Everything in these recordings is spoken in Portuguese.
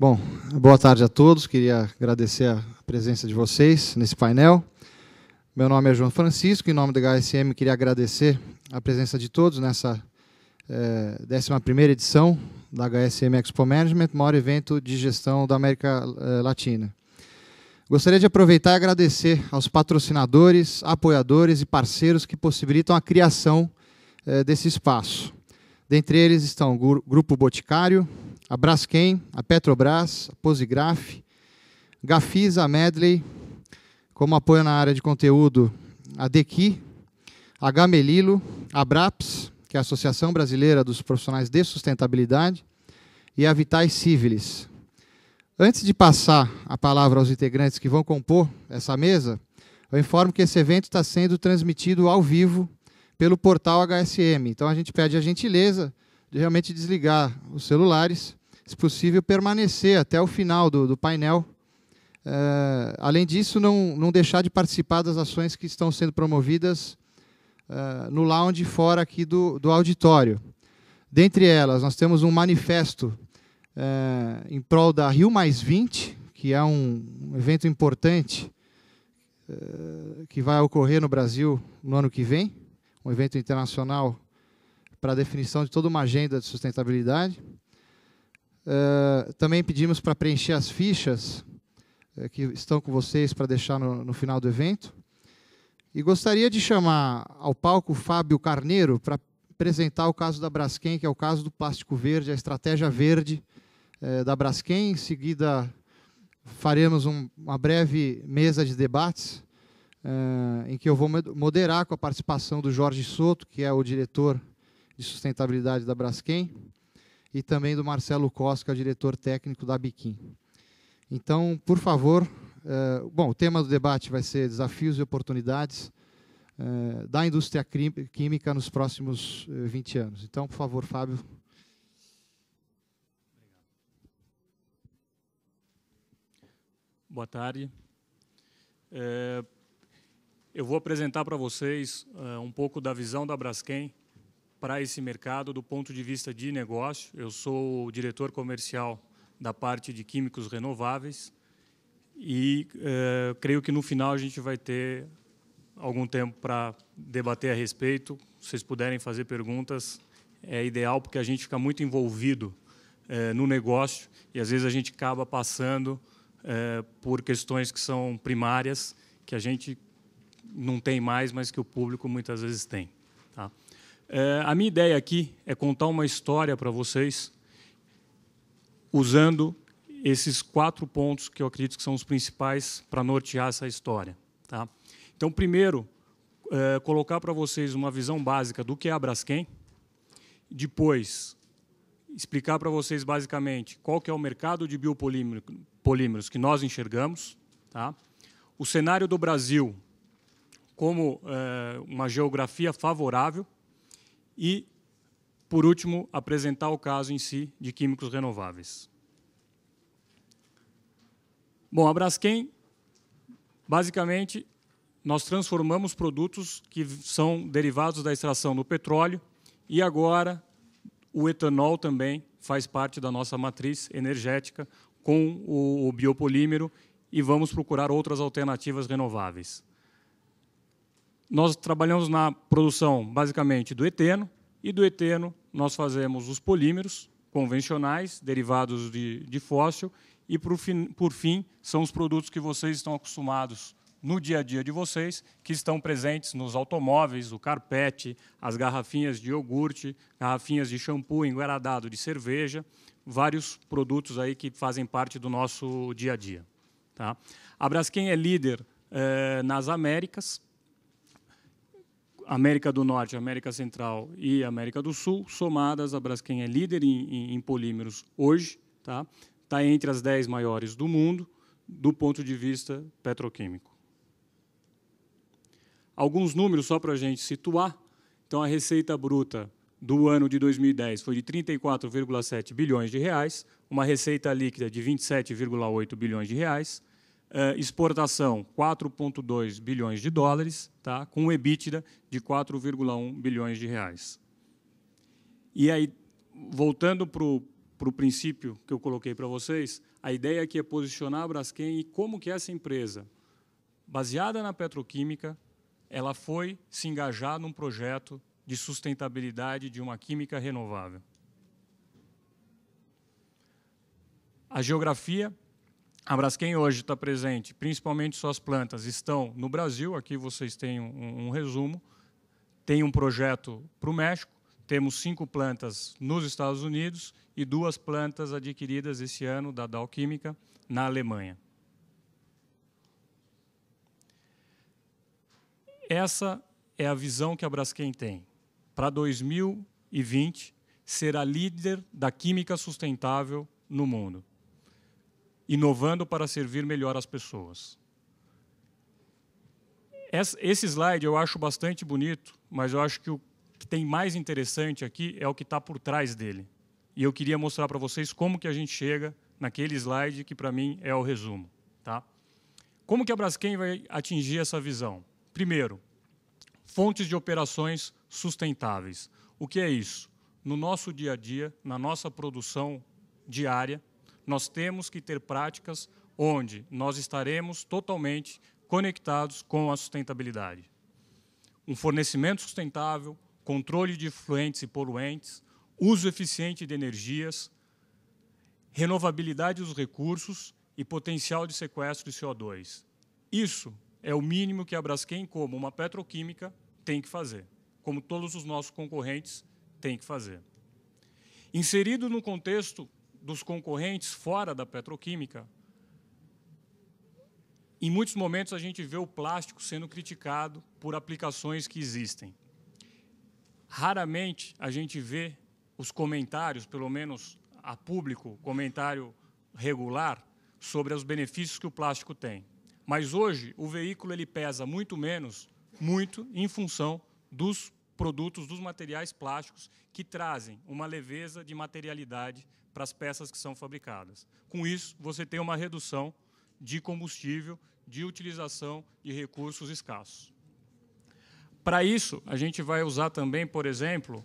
Bom, boa tarde a todos. Queria agradecer a presença de vocês nesse painel. Meu nome é João Francisco, em nome da HSM queria agradecer a presença de todos nessa 11ª edição da HSM Expo Management, maior evento de gestão da América Latina. Gostaria de aproveitar e agradecer aos patrocinadores, apoiadores e parceiros que possibilitam a criação desse espaço. Dentre eles estão o Grupo Boticário, a Braskem, a Petrobras, a Posigraf, Gafisa, a Medley, como apoio na área de conteúdo, a Dequi, a Gamelilo, a Abraps, que é a Associação Brasileira dos Profissionais de Sustentabilidade, e a Vitae Civilis. Antes de passar a palavra aos integrantes que vão compor essa mesa, eu informo que esse evento está sendo transmitido ao vivo pelo portal HSM. Então, a gente pede a gentileza de realmente desligar os celulares, se possível, permanecer até o final do painel. Além disso, não deixar de participar das ações que estão sendo promovidas no lounge fora aqui do auditório. Dentre elas, nós temos um manifesto em prol da Rio+20, que é um evento importante que vai ocorrer no Brasil no ano que vem, um evento internacional para a definição de toda uma agenda de sustentabilidade. Também pedimos para preencher as fichas que estão com vocês para deixar no final do evento. E gostaria de chamar ao palco o Fábio Carneiro para apresentar o caso da Braskem, que é o caso do plástico verde, a estratégia verde da Braskem. Em seguida, faremos uma breve mesa de debates, em que eu vou moderar com a participação do Jorge Soto, que é o diretor de sustentabilidade da Braskem, e também do Marcelo Costa, que é o diretor técnico da Biquim. Então, por favor, o tema do debate vai ser desafios e oportunidades da indústria química nos próximos 20 anos. Então, por favor, Fábio. Boa tarde. Eu vou apresentar para vocês um pouco da visão da Braskem para esse mercado do ponto de vista de negócio. Eu sou o diretor comercial da parte de químicos renováveis e creio que no final a gente vai ter algum tempo para debater a respeito. Se vocês puderem fazer perguntas, é ideal, porque a gente fica muito envolvido no negócio e às vezes a gente acaba passando por questões que são primárias, que a gente não tem mais, mas que o público muitas vezes tem. Tá? A minha ideia aqui é contar uma história para vocês, usando esses 4 pontos que eu acredito que são os principais para nortear essa história. Tá? Então, primeiro, colocar para vocês uma visão básica do que é a Braskem. Depois, explicar para vocês, basicamente, qual que é o mercado de biopolímeros que nós enxergamos. Tá? O cenário do Brasil como uma geografia favorável. E, por último, apresentar o caso em si de químicos renováveis. Bom, a Braskem, basicamente, nós transformamos produtos que são derivados da extração do petróleo e agora o etanol também faz parte da nossa matriz energética com o biopolímero e vamos procurar outras alternativas renováveis. Nós trabalhamos na produção, basicamente, do eteno, e do eteno nós fazemos os polímeros convencionais, derivados de fóssil, e, por fim, são os produtos que vocês estão acostumados no dia a dia de vocês, que estão presentes nos automóveis, o carpete, as garrafinhas de iogurte, garrafinhas de shampoo enguaradado de cerveja, vários produtos aí que fazem parte do nosso dia a dia. Tá? A Braskem é líder nas Américas, América do Norte, América Central e América do Sul, somadas, a Braskem é líder em polímeros hoje, tá? Está entre as 10 maiores do mundo, do ponto de vista petroquímico. Alguns números só para a gente situar. Então, a receita bruta do ano de 2010 foi de 34,7 bilhões de reais, uma receita líquida de 27,8 bilhões de reais, exportação 4,2 bilhões de dólares, tá? Com um EBITDA de 4,1 bilhões de reais. E aí, voltando para para o princípio que eu coloquei para vocês, a ideia aqui é posicionar a Braskem e como que essa empresa, baseada na petroquímica, ela foi se engajar num projeto de sustentabilidade de uma química renovável. A geografia, a Braskem hoje está presente, principalmente suas plantas estão no Brasil, aqui vocês têm um resumo, tem um projeto para o México, temos 5 plantas nos Estados Unidos e 2 plantas adquiridas esse ano da Dow Química na Alemanha. Essa é a visão que a Braskem tem. Para 2020, ser a líder da química sustentável no mundo, inovando para servir melhor as pessoas. Esse slide eu acho bastante bonito, mas eu acho que o que tem mais interessante aqui é o que está por trás dele. E eu queria mostrar para vocês como que a gente chega naquele slide que, para mim, é o resumo. Tá? Como que a Braskem vai atingir essa visão? Primeiro, fontes de operações sustentáveis. O que é isso? No nosso dia a dia, na nossa produção diária, nós temos que ter práticas onde nós estaremos totalmente conectados com a sustentabilidade. Um fornecimento sustentável, controle de efluentes e poluentes, uso eficiente de energias, renovabilidade dos recursos e potencial de sequestro de CO2. Isso é o mínimo que a Braskem, como uma petroquímica, tem que fazer, como todos os nossos concorrentes têm que fazer. Inserido no contexto dos concorrentes fora da petroquímica, em muitos momentos a gente vê o plástico sendo criticado por aplicações que existem. Raramente a gente vê os comentários, pelo menos a público, comentário regular, sobre os benefícios que o plástico tem. Mas hoje o veículo ele pesa muito menos, em função dos produtos, dos materiais plásticos que trazem uma leveza de materialidade para as peças que são fabricadas. Com isso, você tem uma redução de combustível, de utilização de recursos escassos. Para isso, a gente vai usar também, por exemplo,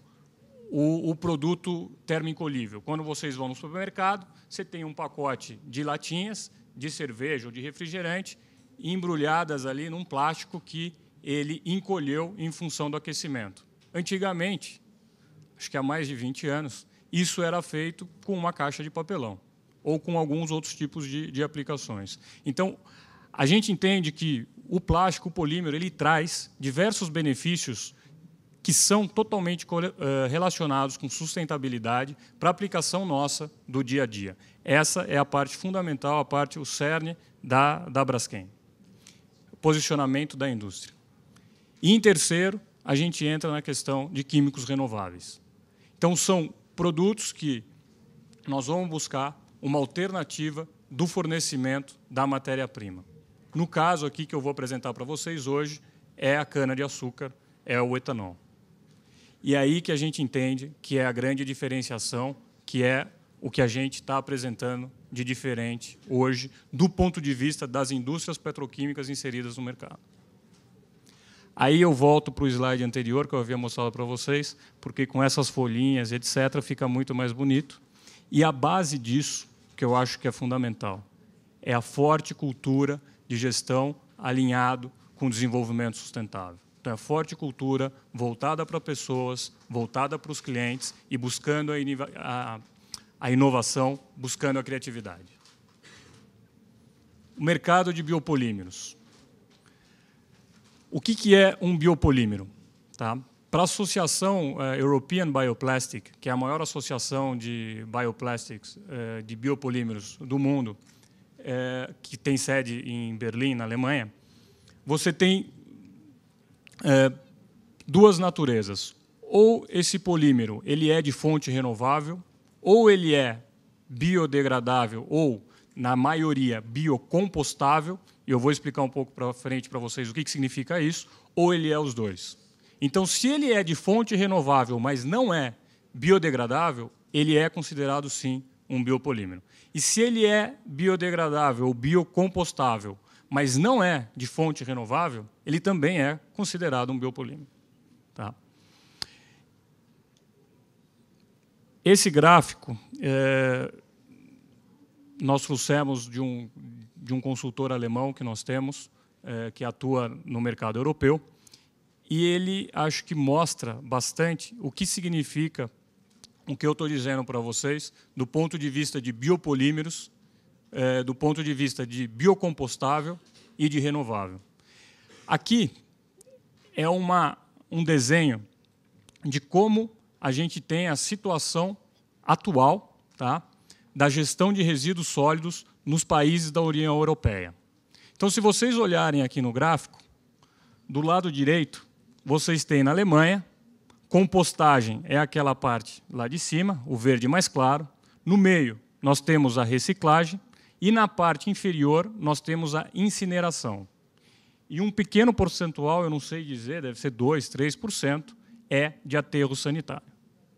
o produto termoencolhível. Quando vocês vão no supermercado, você tem um pacote de latinhas de cerveja ou de refrigerante embrulhadas ali num plástico que ele encolheu em função do aquecimento. Antigamente, acho que há mais de 20 anos, isso era feito com uma caixa de papelão ou com alguns outros tipos de aplicações. Então, a gente entende que o plástico, o polímero, ele traz diversos benefícios que são totalmente relacionados com sustentabilidade para a aplicação nossa do dia a dia. Essa é a parte fundamental, a parte, o cerne da Braskem. Posicionamento da indústria. E, em terceiro, a gente entra na questão de químicos renováveis. Então, são produtos que nós vamos buscar uma alternativa do fornecimento da matéria-prima. No caso aqui que eu vou apresentar para vocês hoje, é a cana-de-açúcar, é o etanol. E é aí que a gente entende que é a grande diferenciação, que é o que a gente está apresentando de diferente hoje, do ponto de vista das indústrias petroquímicas inseridas no mercado. Aí eu volto para o slide anterior, que eu havia mostrado para vocês, porque com essas folhinhas, etc., fica muito mais bonito. E a base disso, que eu acho que é fundamental, é a forte cultura de gestão alinhado com o desenvolvimento sustentável. Então, é a forte cultura voltada para pessoas, voltada para os clientes e buscando a inovação, buscando a criatividade. O mercado de biopolímeros. O que é um biopolímero? Tá? Para a Associação European Bioplastic, que é a maior associação de bioplastics, de biopolímeros do mundo, que tem sede em Berlim, na Alemanha, você tem duas naturezas. Ou esse polímero ele é de fonte renovável, ou ele é biodegradável, ou, na maioria, biocompostável, e eu vou explicar um pouco para frente para vocês o que significa isso, ou ele é os dois. Então, se ele é de fonte renovável, mas não é biodegradável, ele é considerado, sim, um biopolímero. E se ele é biodegradável ou biocompostável, mas não é de fonte renovável, ele também é considerado um biopolímero. Tá? Esse gráfico nós trouxemos de um consultor alemão que nós temos, que atua no mercado europeu, e ele, acho que mostra bastante o que significa o que eu estou dizendo para vocês, do ponto de vista de biopolímeros, do ponto de vista de biocompostável e de renovável. Aqui é um desenho de como a gente tem a situação atual, tá, da gestão de resíduos sólidos nos países da União Europeia. Então, se vocês olharem aqui no gráfico, do lado direito, vocês têm na Alemanha, compostagem é aquela parte lá de cima, o verde mais claro. No meio, nós temos a reciclagem e na parte inferior, nós temos a incineração. E um pequeno percentual, eu não sei dizer, deve ser 2%, 3%, é de aterro sanitário.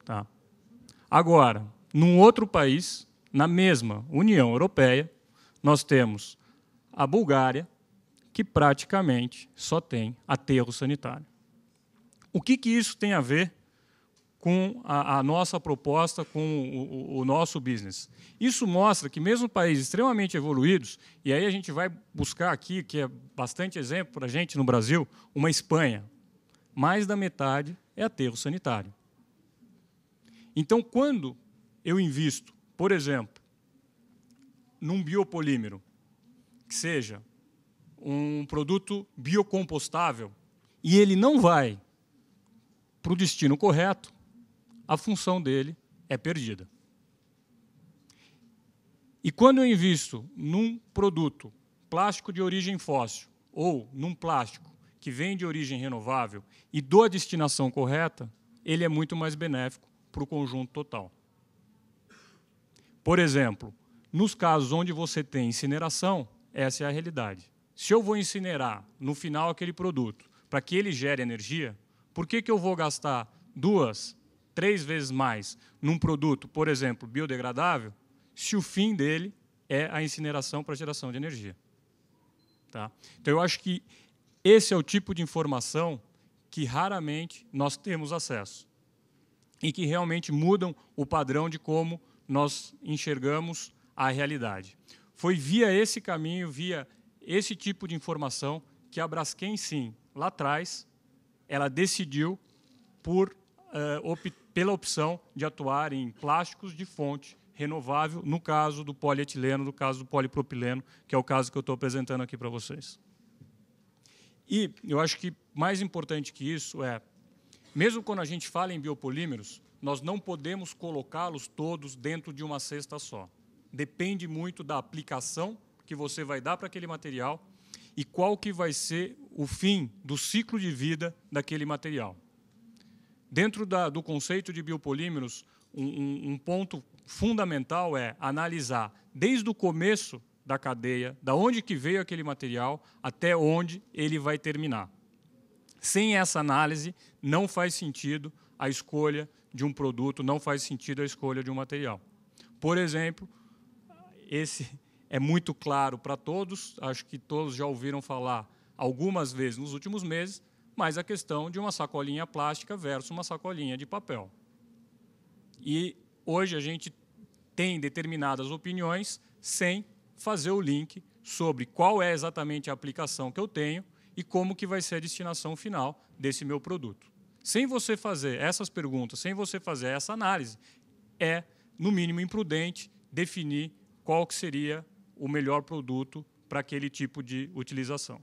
Tá? Agora, num outro país, na mesma União Europeia, nós temos a Bulgária, que praticamente só tem aterro sanitário. O que isso tem a ver com a nossa proposta, com o nosso business? Isso mostra que mesmo países extremamente evoluídos, e aí a gente vai buscar aqui, que é bastante exemplo para a gente no Brasil, uma Espanha, mais da metade é aterro sanitário. Então, quando eu invisto, por exemplo, num biopolímero, que seja um produto biocompostável, e ele não vai para o destino correto, a função dele é perdida. E quando eu invisto num produto plástico de origem fóssil ou num plástico que vem de origem renovável e dou a destinação correta, ele é muito mais benéfico para o conjunto total. Por exemplo, nos casos onde você tem incineração, essa é a realidade. Se eu vou incinerar no final aquele produto para que ele gere energia, por que eu vou gastar 2, 3 vezes mais num produto, por exemplo, biodegradável, se o fim dele é a incineração para geração de energia? Tá? Então, eu acho que esse é o tipo de informação que raramente nós temos acesso e que realmente mudam o padrão de como nós enxergamos a realidade. Foi via esse caminho, via esse tipo de informação, que a Braskem, sim, lá atrás, ela decidiu pela opção de atuar em plásticos de fonte renovável, no caso do polietileno, no caso do polipropileno, que é o caso que eu estou apresentando aqui para vocês. E eu acho que mais importante que isso é, mesmo quando a gente fala em biopolímeros, nós não podemos colocá-los todos dentro de uma cesta só. Depende muito da aplicação que você vai dar para aquele material e qual que vai ser o fim do ciclo de vida daquele material. Dentro do conceito de biopolímeros, um ponto fundamental é analisar desde o começo da cadeia, da onde que veio aquele material, até onde ele vai terminar. Sem essa análise, não faz sentido a escolha de um produto, não faz sentido a escolha de um material. Por exemplo, esse é muito claro para todos, acho que todos já ouviram falar algumas vezes nos últimos meses, mas a questão de uma sacolinha plástica versus uma sacolinha de papel. E hoje a gente tem determinadas opiniões sem fazer o link sobre qual é exatamente a aplicação que eu tenho e como que vai ser a destinação final desse meu produto. Sem você fazer essas perguntas, sem você fazer essa análise, é, no mínimo, imprudente definir qual que seria o melhor produto para aquele tipo de utilização.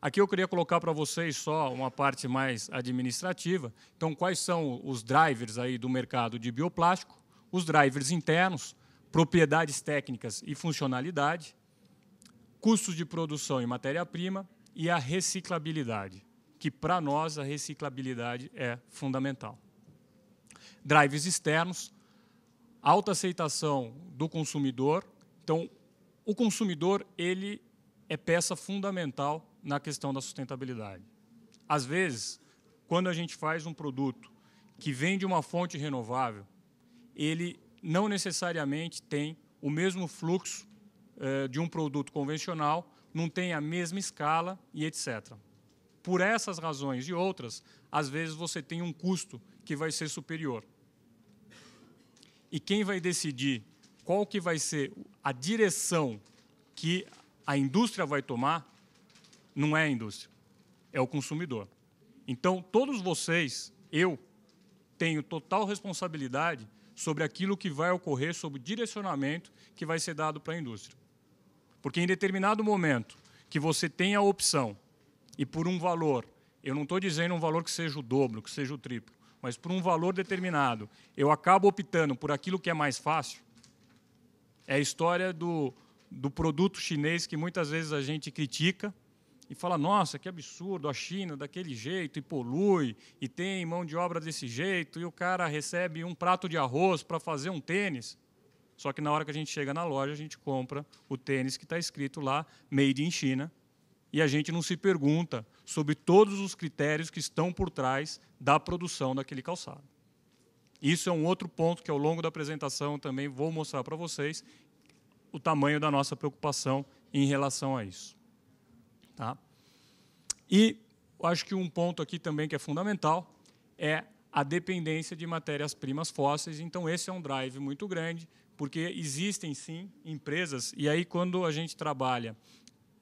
Aqui eu queria colocar para vocês só uma parte mais administrativa. Então, quais são os drivers aí do mercado de bioplástico? Os drivers internos, propriedades técnicas e funcionalidade, custos de produção e matéria-prima e a reciclabilidade, que para nós a reciclabilidade é fundamental. Drivers externos, alta aceitação do consumidor. Então, o consumidor ele é peça fundamental na questão da sustentabilidade. Às vezes, quando a gente faz um produto que vem de uma fonte renovável, ele não necessariamente tem o mesmo fluxo de um produto convencional, não tem a mesma escala e etc. Por essas razões e outras, às vezes você tem um custo que vai ser superior. E quem vai decidir qual que vai ser a direção que a indústria vai tomar não é a indústria, é o consumidor. Então, todos vocês, eu, tenho total responsabilidade sobre aquilo que vai ocorrer, sobre o direcionamento que vai ser dado para a indústria. Porque em determinado momento que você tem a opção, e por um valor, eu não estou dizendo um valor que seja o dobro, que seja o triplo, mas por um valor determinado, eu acabo optando por aquilo que é mais fácil, é a história do produto chinês que muitas vezes a gente critica e fala, nossa, que absurdo, a China daquele jeito, e polui, e tem mão de obra desse jeito, e o cara recebe um prato de arroz para fazer um tênis. Só que na hora que a gente chega na loja, a gente compra o tênis que está escrito lá, Made in China, e a gente não se pergunta sobre todos os critérios que estão por trás da produção daquele calçado. Isso é um outro ponto que, ao longo da apresentação, também vou mostrar para vocês o tamanho da nossa preocupação em relação a isso. Tá? E acho que um ponto aqui também que é fundamental é a dependência de matérias-primas fósseis. Então, esse é um drive muito grande, porque existem, sim, empresas, e aí quando a gente trabalha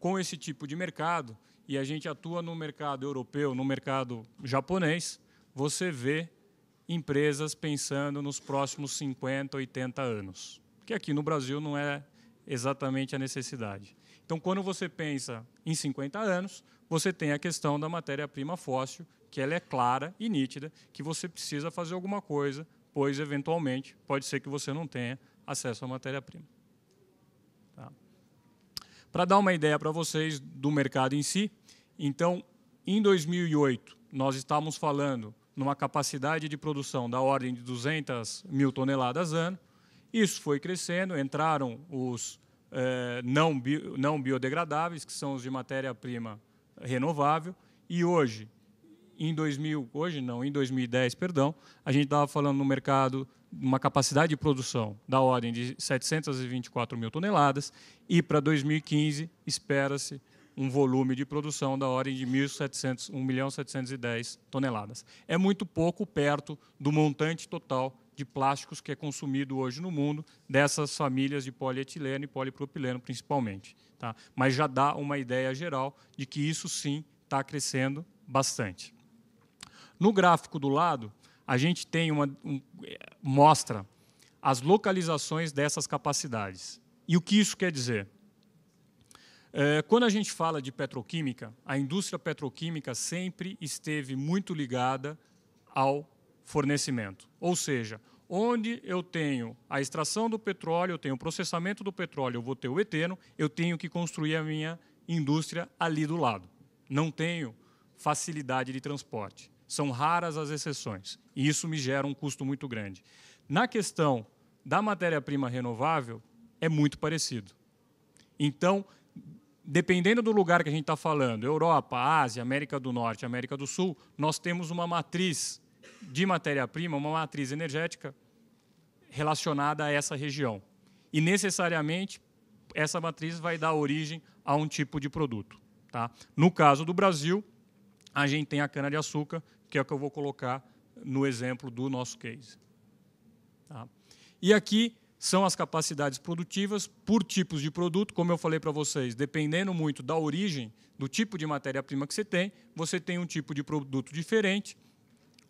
com esse tipo de mercado, e a gente atua no mercado europeu, no mercado japonês, você vê empresas pensando nos próximos 50, 80 anos, que aqui no Brasil não é exatamente a necessidade. Então, quando você pensa em 50 anos, você tem a questão da matéria-prima fóssil, que ela é clara e nítida, que você precisa fazer alguma coisa, pois, eventualmente, pode ser que você não tenha acesso à matéria-prima. Tá? Para dar uma ideia para vocês do mercado em si, então, em 2008, nós estávamos falando numa capacidade de produção da ordem de 200 mil toneladas ano. Isso foi crescendo, entraram os não biodegradáveis, que são os de matéria-prima renovável, e hoje, em 2010, perdão, a gente estava falando no mercado uma capacidade de produção da ordem de 724 mil toneladas, e para 2015 espera-se um volume de produção da ordem de 1.710 toneladas. É muito pouco perto do montante total de plásticos que é consumido hoje no mundo, dessas famílias de polietileno e polipropileno, principalmente. Tá? Mas já dá uma ideia geral de que isso, sim, está crescendo bastante. No gráfico do lado, a gente tem mostra as localizações dessas capacidades. E o que isso quer dizer? Quando a gente fala de petroquímica, a indústria petroquímica sempre esteve muito ligada ao fornecimento. Ou seja, onde eu tenho a extração do petróleo, eu tenho o processamento do petróleo, eu vou ter o eteno, eu tenho que construir a minha indústria ali do lado. Não tenho facilidade de transporte. São raras as exceções. E isso me gera um custo muito grande. Na questão da matéria-prima renovável, é muito parecido. Então, dependendo do lugar que a gente está falando, Europa, Ásia, América do Norte, América do Sul, nós temos uma matriz de matéria-prima, uma matriz energética relacionada a essa região. E, necessariamente, essa matriz vai dar origem a um tipo de produto. Tá? No caso do Brasil, a gente tem a cana-de-açúcar, que é o que eu vou colocar no exemplo do nosso case. Tá? E aqui são as capacidades produtivas por tipos de produto, como eu falei para vocês, dependendo muito da origem, do tipo de matéria-prima que você tem um tipo de produto diferente.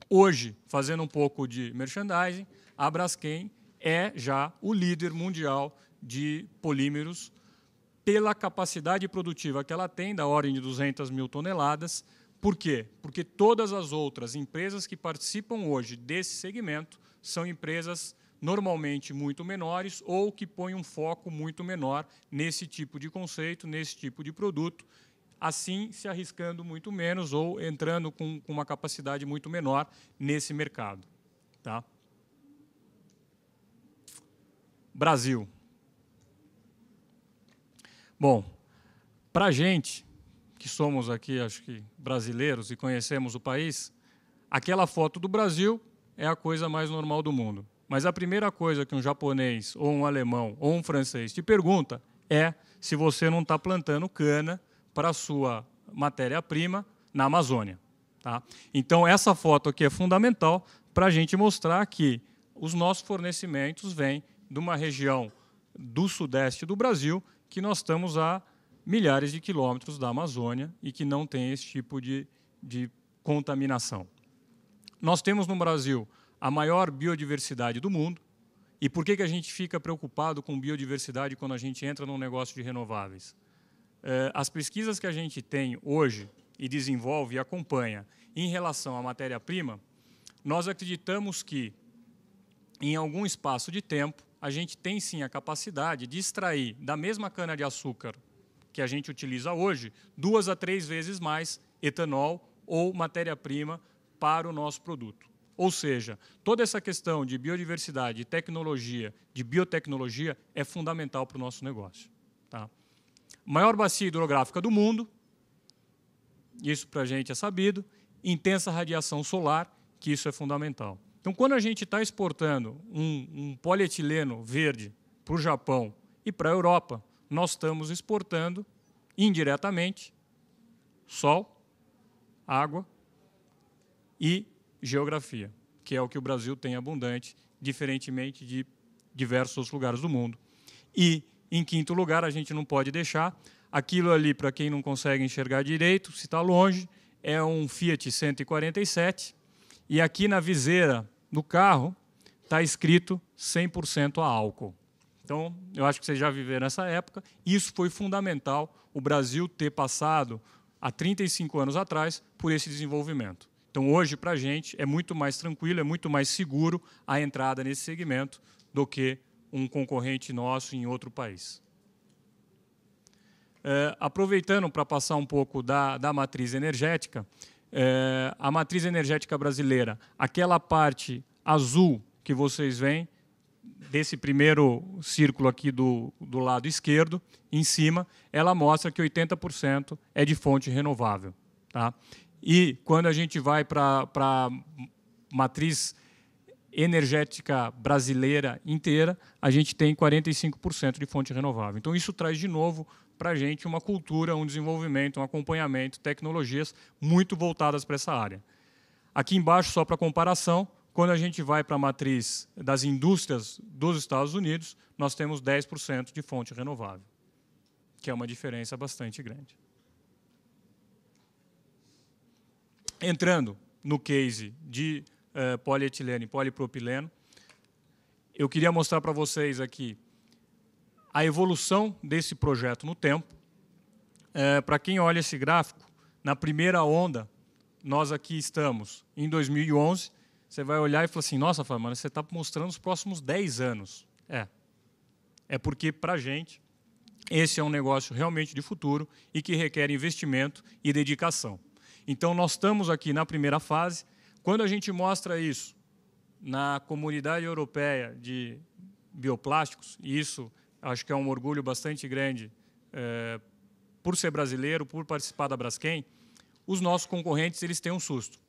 Hoje, fazendo um pouco de merchandising, a Braskem é já o líder mundial de polímeros pela capacidade produtiva que ela tem, da ordem de 200 mil toneladas. Por quê? Porque todas as outras empresas que participam hoje desse segmento são empresas normalmente muito menores ou que põem um foco muito menor nesse tipo de conceito, nesse tipo de produto, assim se arriscando muito menos ou entrando com uma capacidade muito menor nesse mercado. Tá? Brasil. Bom, para a gente, que somos aqui, acho que, brasileiros e conhecemos o país, aquela foto do Brasil é a coisa mais normal do mundo. Mas a primeira coisa que um japonês, ou um alemão, ou um francês te pergunta é se você não está plantando cana para a sua matéria-prima na Amazônia. Tá? Então, essa foto aqui é fundamental para a gente mostrar que os nossos fornecimentos vêm de uma região do sudeste do Brasil, que nós estamos a milhares de quilômetros da Amazônia e que não tem esse tipo de contaminação. Nós temos no Brasil a maior biodiversidade do mundo. E por que a gente fica preocupado com biodiversidade quando a gente entra num negócio de renováveis? As pesquisas que a gente tem hoje e desenvolve e acompanha em relação à matéria-prima, nós acreditamos que, em algum espaço de tempo, a gente tem sim a capacidade de extrair da mesma cana-de-açúcar que a gente utiliza hoje, 2 a 3 vezes mais etanol ou matéria-prima para o nosso produto. Ou seja, toda essa questão de biodiversidade, de tecnologia, de biotecnologia é fundamental para o nosso negócio. Tá? Maior bacia hidrográfica do mundo, isso para a gente é sabido, intensa radiação solar, que isso é fundamental. Então, quando a gente está exportando um polietileno verde para o Japão e para a Europa, nós estamos exportando indiretamente sol, água e geografia, que é o que o Brasil tem abundante, diferentemente de diversos outros lugares do mundo. E, em quinto lugar, a gente não pode deixar aquilo ali, para quem não consegue enxergar direito, se está longe, é um Fiat 147, e aqui na viseira do carro está escrito 100% a álcool. Então, eu acho que vocês já viveram essa época. Isso foi fundamental, o Brasil ter passado, há 35 anos atrás, por esse desenvolvimento. Então, hoje, para a gente, é muito mais tranquilo, é muito mais seguro a entrada nesse segmento do que um concorrente nosso em outro país. Aproveitando para passar um pouco da matriz energética, a matriz energética brasileira, aquela parte azul que vocês veem, desse primeiro círculo aqui do lado esquerdo, em cima, ela mostra que 80% é de fonte renovável. Tá? E quando a gente vai para a matriz energética brasileira inteira, a gente tem 45% de fonte renovável. Então, isso traz, de novo, para a gente uma cultura, um desenvolvimento, um acompanhamento, tecnologias muito voltadas para essa área. Aqui embaixo, só para comparação, quando a gente vai para a matriz das indústrias dos Estados Unidos, nós temos 10% de fonte renovável, que é uma diferença bastante grande. Entrando no case de polietileno e polipropileno, eu queria mostrar para vocês aqui a evolução desse projeto no tempo. Para quem olha esse gráfico, na primeira onda, nós aqui estamos em 2011, você vai olhar e falar assim, nossa, Fábio, mas você está mostrando os próximos 10 anos. É porque, para a gente, esse é um negócio realmente de futuro e que requer investimento e dedicação. Então, nós estamos aqui na primeira fase. Quando a gente mostra isso na Comunidade Europeia de Bioplásticos, e isso acho que é um orgulho bastante grande por ser brasileiro, por participar da Braskem, os nossos concorrentes eles têm um susto.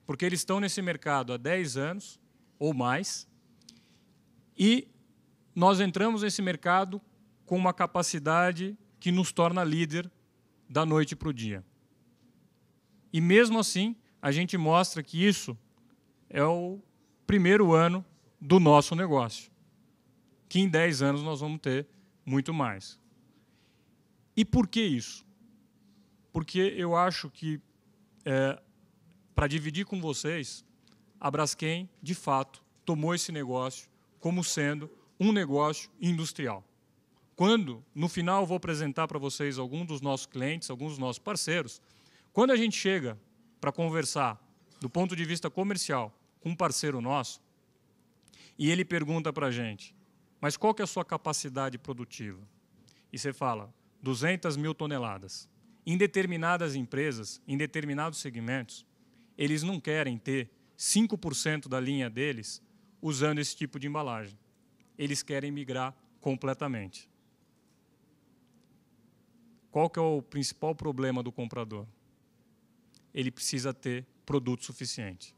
Porque eles estão nesse mercado há 10 anos ou mais, e nós entramos nesse mercado com uma capacidade que nos torna líder da noite para o dia. E, mesmo assim, a gente mostra que isso é o primeiro ano do nosso negócio, que em 10 anos nós vamos ter muito mais. E por que isso? Porque eu acho que, para dividir com vocês, a Braskem, de fato, tomou esse negócio como sendo um negócio industrial. Quando, no final, eu vou apresentar para vocês alguns dos nossos clientes, alguns dos nossos parceiros, quando a gente chega para conversar do ponto de vista comercial com um parceiro nosso, e ele pergunta para a gente, mas qual que é a sua capacidade produtiva? E você fala, 200 mil toneladas. Em determinadas empresas, em determinados segmentos, eles não querem ter 5% da linha deles usando esse tipo de embalagem. Eles querem migrar completamente. Qual que é o principal problema do comprador? Ele precisa ter produto suficiente.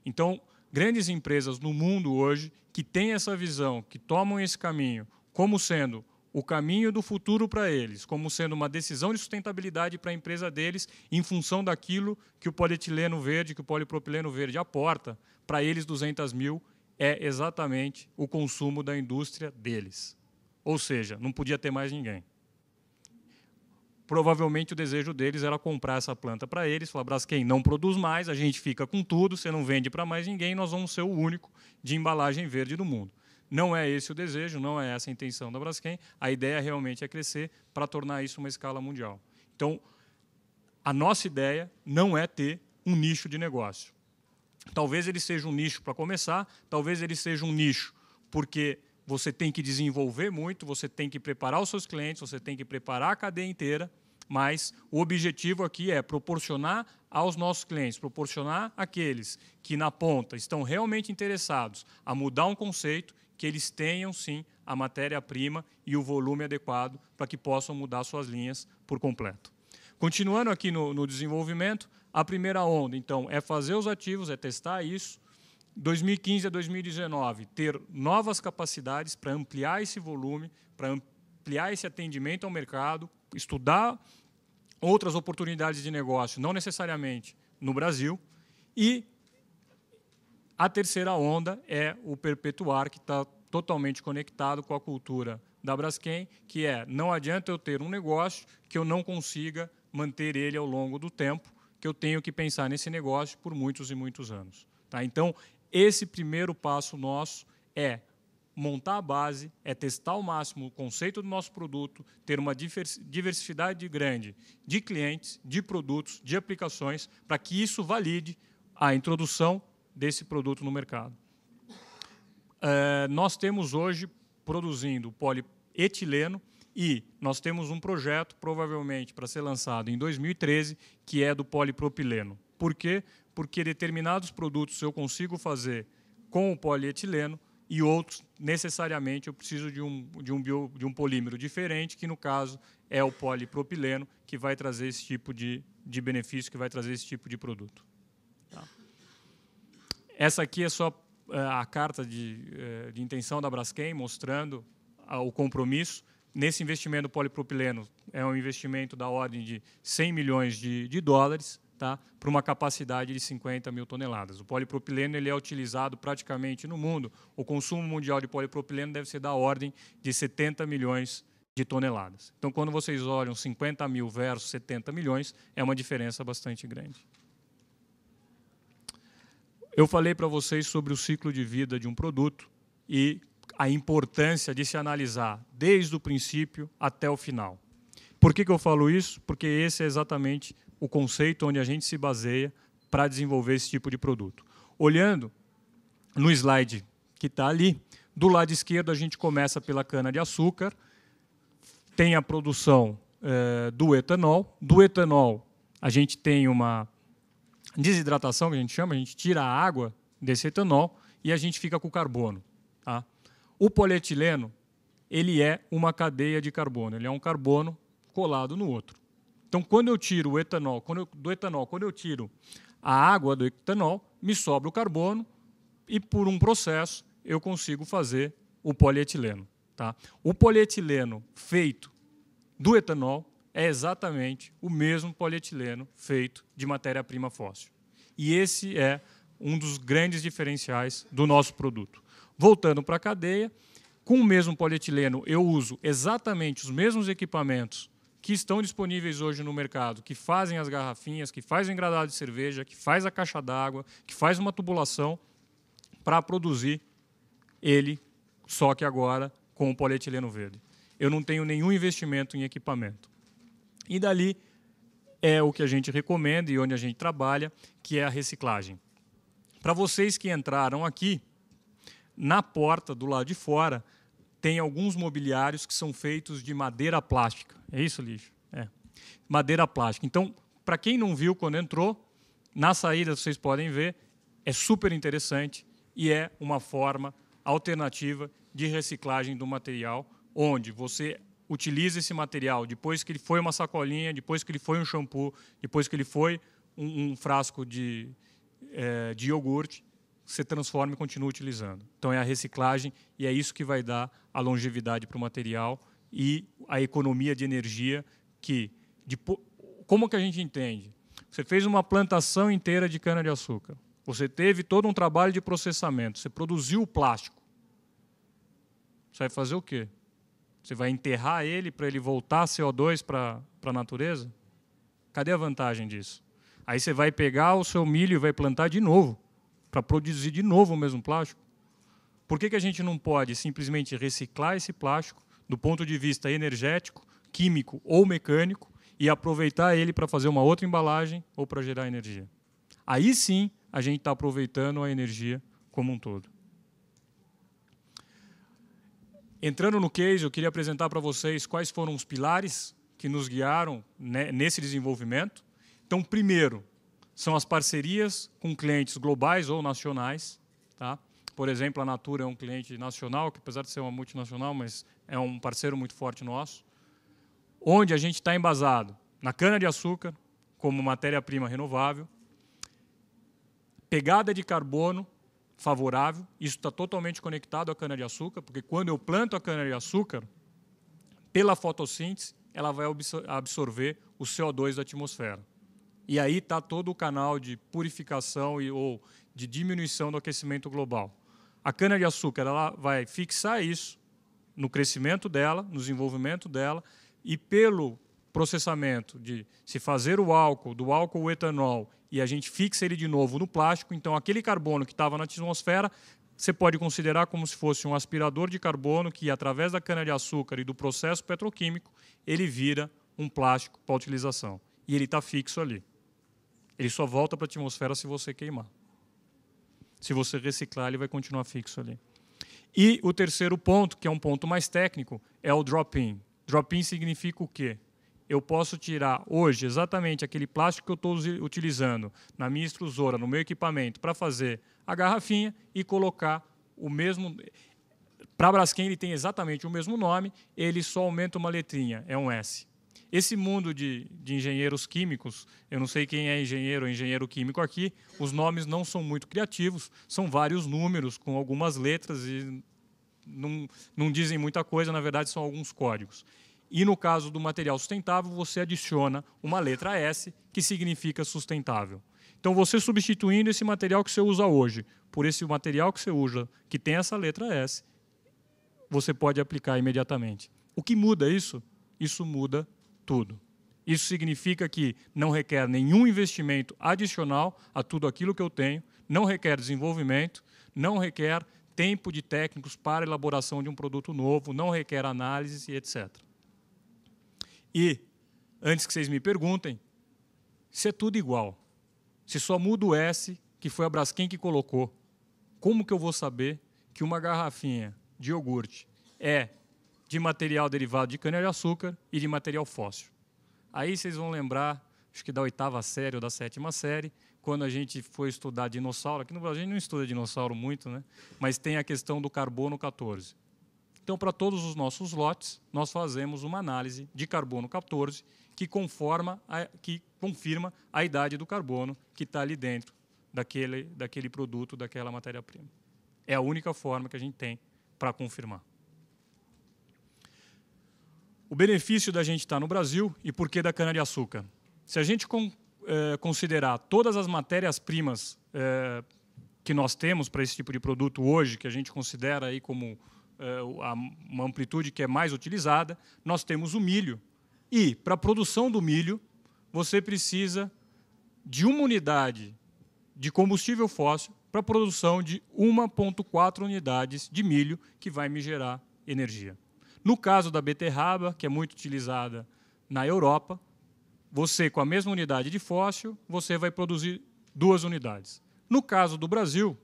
Então, grandes empresas no mundo hoje que têm essa visão, que tomam esse caminho como sendo o caminho do futuro para eles, como sendo uma decisão de sustentabilidade para a empresa deles, em função daquilo que o polietileno verde, que o polipropileno verde aporta, para eles 200 mil é exatamente o consumo da indústria deles. Ou seja, não podia ter mais ninguém. Provavelmente o desejo deles era comprar essa planta para eles, falar: Braskem não produz mais, a gente fica com tudo, você não vende para mais ninguém, nós vamos ser o único de embalagem verde do mundo. Não é esse o desejo, não é essa a intenção da Braskem. A ideia realmente é crescer para tornar isso uma escala mundial. Então, a nossa ideia não é ter um nicho de negócio. Talvez ele seja um nicho para começar, talvez ele seja um nicho porque você tem que desenvolver muito, você tem que preparar os seus clientes, você tem que preparar a cadeia inteira, mas o objetivo aqui é proporcionar aos nossos clientes, proporcionar àqueles que na ponta estão realmente interessados a mudar um conceito, que eles tenham, sim, a matéria-prima e o volume adequado para que possam mudar suas linhas por completo. Continuando aqui no desenvolvimento, a primeira onda, então, é fazer os ativos, é testar isso. 2015 a 2019, ter novas capacidades para ampliar esse volume, para ampliar esse atendimento ao mercado, estudar outras oportunidades de negócio, não necessariamente no Brasil. E a terceira onda é o perpetuar, que está totalmente conectado com a cultura da Braskem, que é: não adianta eu ter um negócio que eu não consiga manter ele ao longo do tempo, que eu tenho que pensar nesse negócio por muitos e muitos anos. Tá? Então, esse primeiro passo nosso é montar a base, é testar ao máximo o conceito do nosso produto, ter uma diversidade grande de clientes, de produtos, de aplicações, para que isso valide a introdução desse produto no mercado. Nós temos hoje produzindo polietileno e nós temos um projeto, provavelmente para ser lançado em 2013, que é do polipropileno. Por quê? Porque determinados produtos eu consigo fazer com o polietileno e outros, necessariamente, eu preciso de um polímero diferente, que, no caso, é o polipropileno, que vai trazer esse tipo de benefício, que vai trazer esse tipo de produto. Tá? Essa aqui é só a carta de intenção da Braskem, mostrando o compromisso. Nesse investimento do polipropileno, é um investimento da ordem de 100 milhões de dólares, tá? Para uma capacidade de 50 mil toneladas. O polipropileno ele é utilizado praticamente no mundo. O consumo mundial de polipropileno deve ser da ordem de 70 milhões de toneladas. Então, quando vocês olham 50 mil versus 70 milhões, é uma diferença bastante grande. Eu falei para vocês sobre o ciclo de vida de um produto e a importância de se analisar desde o princípio até o final. Por que eu falo isso? Porque esse é exatamente o conceito onde a gente se baseia para desenvolver esse tipo de produto. Olhando no slide que está ali, do lado esquerdo a gente começa pela cana-de-açúcar, tem a produção do etanol. Do etanol a gente tem uma desidratação, que a gente chama, a gente tira a água desse etanol e a gente fica com o carbono. Tá? O polietileno ele é uma cadeia de carbono, ele é um carbono colado no outro. Então, quando eu tiro o etanol, quando eu tiro a água do etanol, me sobra o carbono e, por um processo, eu consigo fazer o polietileno. Tá? O polietileno feito do etanol é exatamente o mesmo polietileno feito de matéria-prima fóssil. E esse é um dos grandes diferenciais do nosso produto. Voltando para a cadeia, com o mesmo polietileno, eu uso exatamente os mesmos equipamentos que estão disponíveis hoje no mercado, que fazem as garrafinhas, que fazem o engradado de cerveja, que faz a caixa d'água, que faz uma tubulação, para produzir ele, só que agora com o polietileno verde. Eu não tenho nenhum investimento em equipamento. E dali é o que a gente recomenda e onde a gente trabalha, que é a reciclagem. Para vocês que entraram aqui, na porta do lado de fora, tem alguns mobiliários que são feitos de madeira plástica. É isso, lixo? É. Madeira plástica. Então, para quem não viu quando entrou, na saída vocês podem ver, é super interessante e é uma forma alternativa de reciclagem do material, onde você utiliza esse material depois que ele foi uma sacolinha, depois que ele foi um shampoo, depois que ele foi um frasco de iogurte, você transforma e continua utilizando. Então, é a reciclagem e é isso que vai dar a longevidade para o material e a economia de energia que... Como que a gente entende? Você fez uma plantação inteira de cana-de-açúcar. Você teve todo um trabalho de processamento, você produziu o plástico. Você vai fazer o quê? Você vai enterrar ele para ele voltar CO2 para a natureza? Cadê a vantagem disso? Aí você vai pegar o seu milho e vai plantar de novo, para produzir de novo o mesmo plástico. Por que a gente não pode simplesmente reciclar esse plástico do ponto de vista energético, químico ou mecânico e aproveitar ele para fazer uma outra embalagem ou para gerar energia? Aí sim a gente está aproveitando a energia como um todo. Entrando no case, eu queria apresentar para vocês quais foram os pilares que nos guiaram nesse desenvolvimento. Então, primeiro, são as parcerias com clientes globais ou nacionais. Tá? Por exemplo, a Natura é um cliente nacional, que apesar de ser uma multinacional, mas é um parceiro muito forte nosso, onde a gente está embasado na cana-de-açúcar como matéria-prima renovável, pegada de carbono favorável, isso está totalmente conectado à cana-de-açúcar, porque quando eu planto a cana-de-açúcar, pela fotossíntese, ela vai absorver o CO2 da atmosfera. E aí está todo o canal de purificação ou de diminuição do aquecimento global. A cana-de-açúcar ela vai fixar isso no crescimento dela, no desenvolvimento dela, e pelo processamento de se fazer o álcool, do álcool o etanol, e a gente fixa ele de novo no plástico, então aquele carbono que estava na atmosfera, você pode considerar como se fosse um aspirador de carbono que, através da cana-de-açúcar e do processo petroquímico, ele vira um plástico para utilização. E ele está fixo ali. Ele só volta para a atmosfera se você queimar. Se você reciclar, ele vai continuar fixo ali. E o terceiro ponto, que é um ponto mais técnico, é o drop-in. Drop-in significa o quê? Eu posso tirar hoje exatamente aquele plástico que eu estou utilizando na minha extrusora, no meu equipamento, para fazer a garrafinha e colocar o mesmo... Para a Braskem ele tem exatamente o mesmo nome, ele só aumenta uma letrinha, é um S. Esse mundo de engenheiros químicos, eu não sei quem é engenheiro ou engenheiro químico aqui, os nomes não são muito criativos, são vários números com algumas letras e não dizem muita coisa, na verdade são alguns códigos. E no caso do material sustentável, você adiciona uma letra S, que significa sustentável. Então, você substituindo esse material que você usa hoje por esse material que você usa, que tem essa letra S, você pode aplicar imediatamente. O que muda isso? Isso muda tudo. Isso significa que não requer nenhum investimento adicional a tudo aquilo que eu tenho, não requer desenvolvimento, não requer tempo de técnicos para elaboração de um produto novo, não requer análise, etc. E, antes que vocês me perguntem, se é tudo igual, se só muda o S, que foi a Braskem que colocou, como que eu vou saber que uma garrafinha de iogurte é de material derivado de cana-de-açúcar e de material fóssil? Aí vocês vão lembrar, acho que da 8ª série ou da 7ª série, quando a gente foi estudar dinossauro. Aqui no Brasil a gente não estuda dinossauro muito, né? Mas tem a questão do carbono 14. Então, para todos os nossos lotes, nós fazemos uma análise de carbono 14 que confirma a idade do carbono que está ali dentro daquele produto, daquela matéria-prima. É a única forma que a gente tem para confirmar. O benefício da gente estar no Brasil e por que da cana-de-açúcar? Se a gente considerar todas as matérias-primas que nós temos para esse tipo de produto hoje, que a gente considera aí como uma amplitude que é mais utilizada, nós temos o milho. E, para a produção do milho, você precisa de uma unidade de combustível fóssil para a produção de 1,4 unidades de milho, que vai me gerar energia. No caso da beterraba, que é muito utilizada na Europa, você, com a mesma unidade de fóssil, você vai produzir 2 unidades. No caso do Brasil,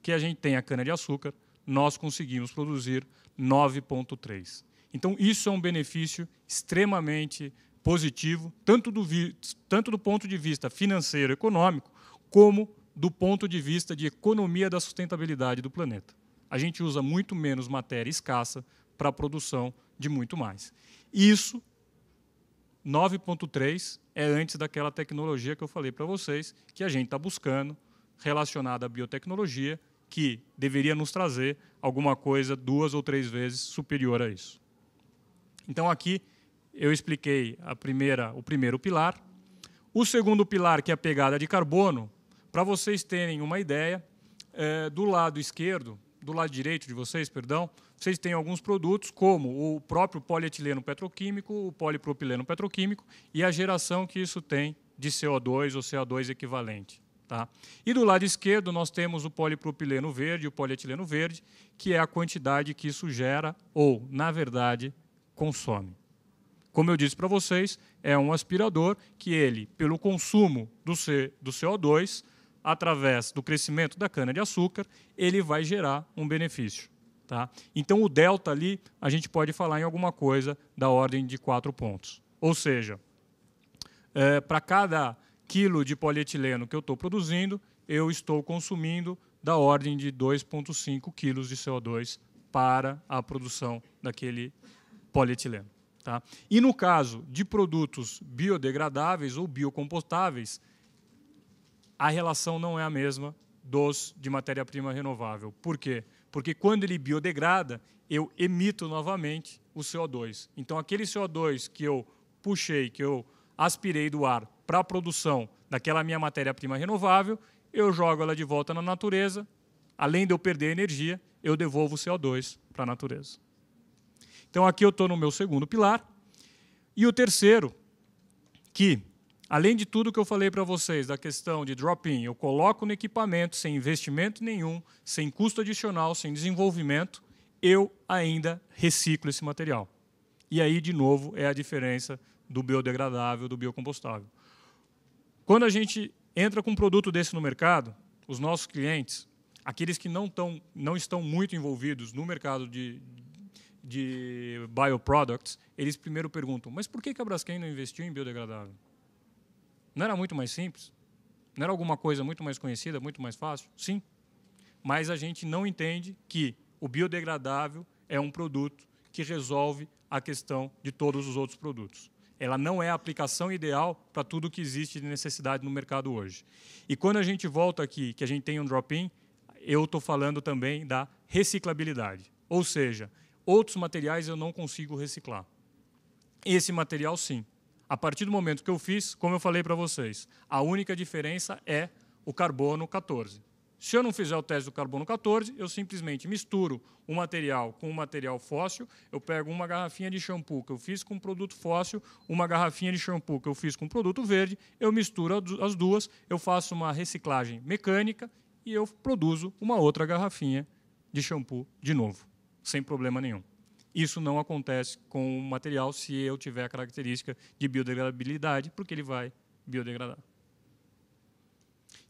que a gente tem a cana-de-açúcar, nós conseguimos produzir 9,3. Então, isso é um benefício extremamente positivo, tanto do ponto de vista financeiro e econômico, como do ponto de vista de economia da sustentabilidade do planeta. A gente usa muito menos matéria escassa para a produção de muito mais. Isso, 9,3, é antes daquela tecnologia que eu falei para vocês, que a gente está buscando, relacionada à biotecnologia, que deveria nos trazer alguma coisa 2 ou 3 vezes superior a isso. Então, aqui eu expliquei o primeiro pilar. O segundo pilar, que é a pegada de carbono, Para vocês terem uma ideia, do lado direito de vocês, perdão, vocês têm alguns produtos, como o próprio polietileno petroquímico, o polipropileno petroquímico e a geração que isso tem de CO2 ou CO2 equivalente. Tá? E do lado esquerdo nós temos o polipropileno verde e o polietileno verde, que é a quantidade que isso gera ou, na verdade, consome. Como eu disse para vocês, é um aspirador que ele, pelo consumo do CO2, através do crescimento da cana-de-açúcar, ele vai gerar um benefício. Tá? Então, o delta ali, a gente pode falar em alguma coisa da ordem de 4 pontos. Ou seja, para cada quilo de polietileno que eu estou produzindo, eu estou consumindo da ordem de 2,5 quilos de CO2 para a produção daquele polietileno. Tá? E no caso de produtos biodegradáveis ou biocompostáveis, a relação não é a mesma dos de matéria-prima renovável. Por quê? Porque quando ele biodegrada, eu emito novamente o CO2. Então, aquele CO2 que eu puxei, que eu aspirei do ar para a produção daquela minha matéria-prima renovável, eu jogo ela de volta na natureza. Além de eu perder energia, eu devolvo o CO2 para a natureza. Então, aqui eu estou no meu segundo pilar. E o terceiro, que, além de tudo que eu falei para vocês, da questão de drop-in, eu coloco no equipamento sem investimento nenhum, sem custo adicional, sem desenvolvimento, eu ainda reciclo esse material. E aí, de novo, é a diferença do biodegradável, do biocompostável. Quando a gente entra com um produto desse no mercado, os nossos clientes, aqueles que não estão muito envolvidos no mercado de bioproducts, eles primeiro perguntam, mas por que a Braskem não investiu em biodegradável? Não era muito mais simples? Não era alguma coisa muito mais conhecida, muito mais fácil? Sim. Mas a gente não entende que o biodegradável é um produto que resolve a questão de todos os outros produtos. Ela não é a aplicação ideal para tudo que existe de necessidade no mercado hoje. E quando a gente volta aqui, que a gente tem um drop-in, eu estou falando também da reciclabilidade. Ou seja, outros materiais eu não consigo reciclar. Esse material, sim. A partir do momento que eu fiz, como eu falei para vocês, a única diferença é o carbono 14. Se eu não fizer o teste do carbono 14, eu simplesmente misturo o material com um material fóssil, eu pego uma garrafinha de shampoo que eu fiz com produto fóssil, uma garrafinha de shampoo que eu fiz com produto verde, eu misturo as duas, eu faço uma reciclagem mecânica e eu produzo uma outra garrafinha de shampoo de novo, sem problema nenhum. Isso não acontece com o material se eu tiver a característica de biodegradabilidade, porque ele vai biodegradar.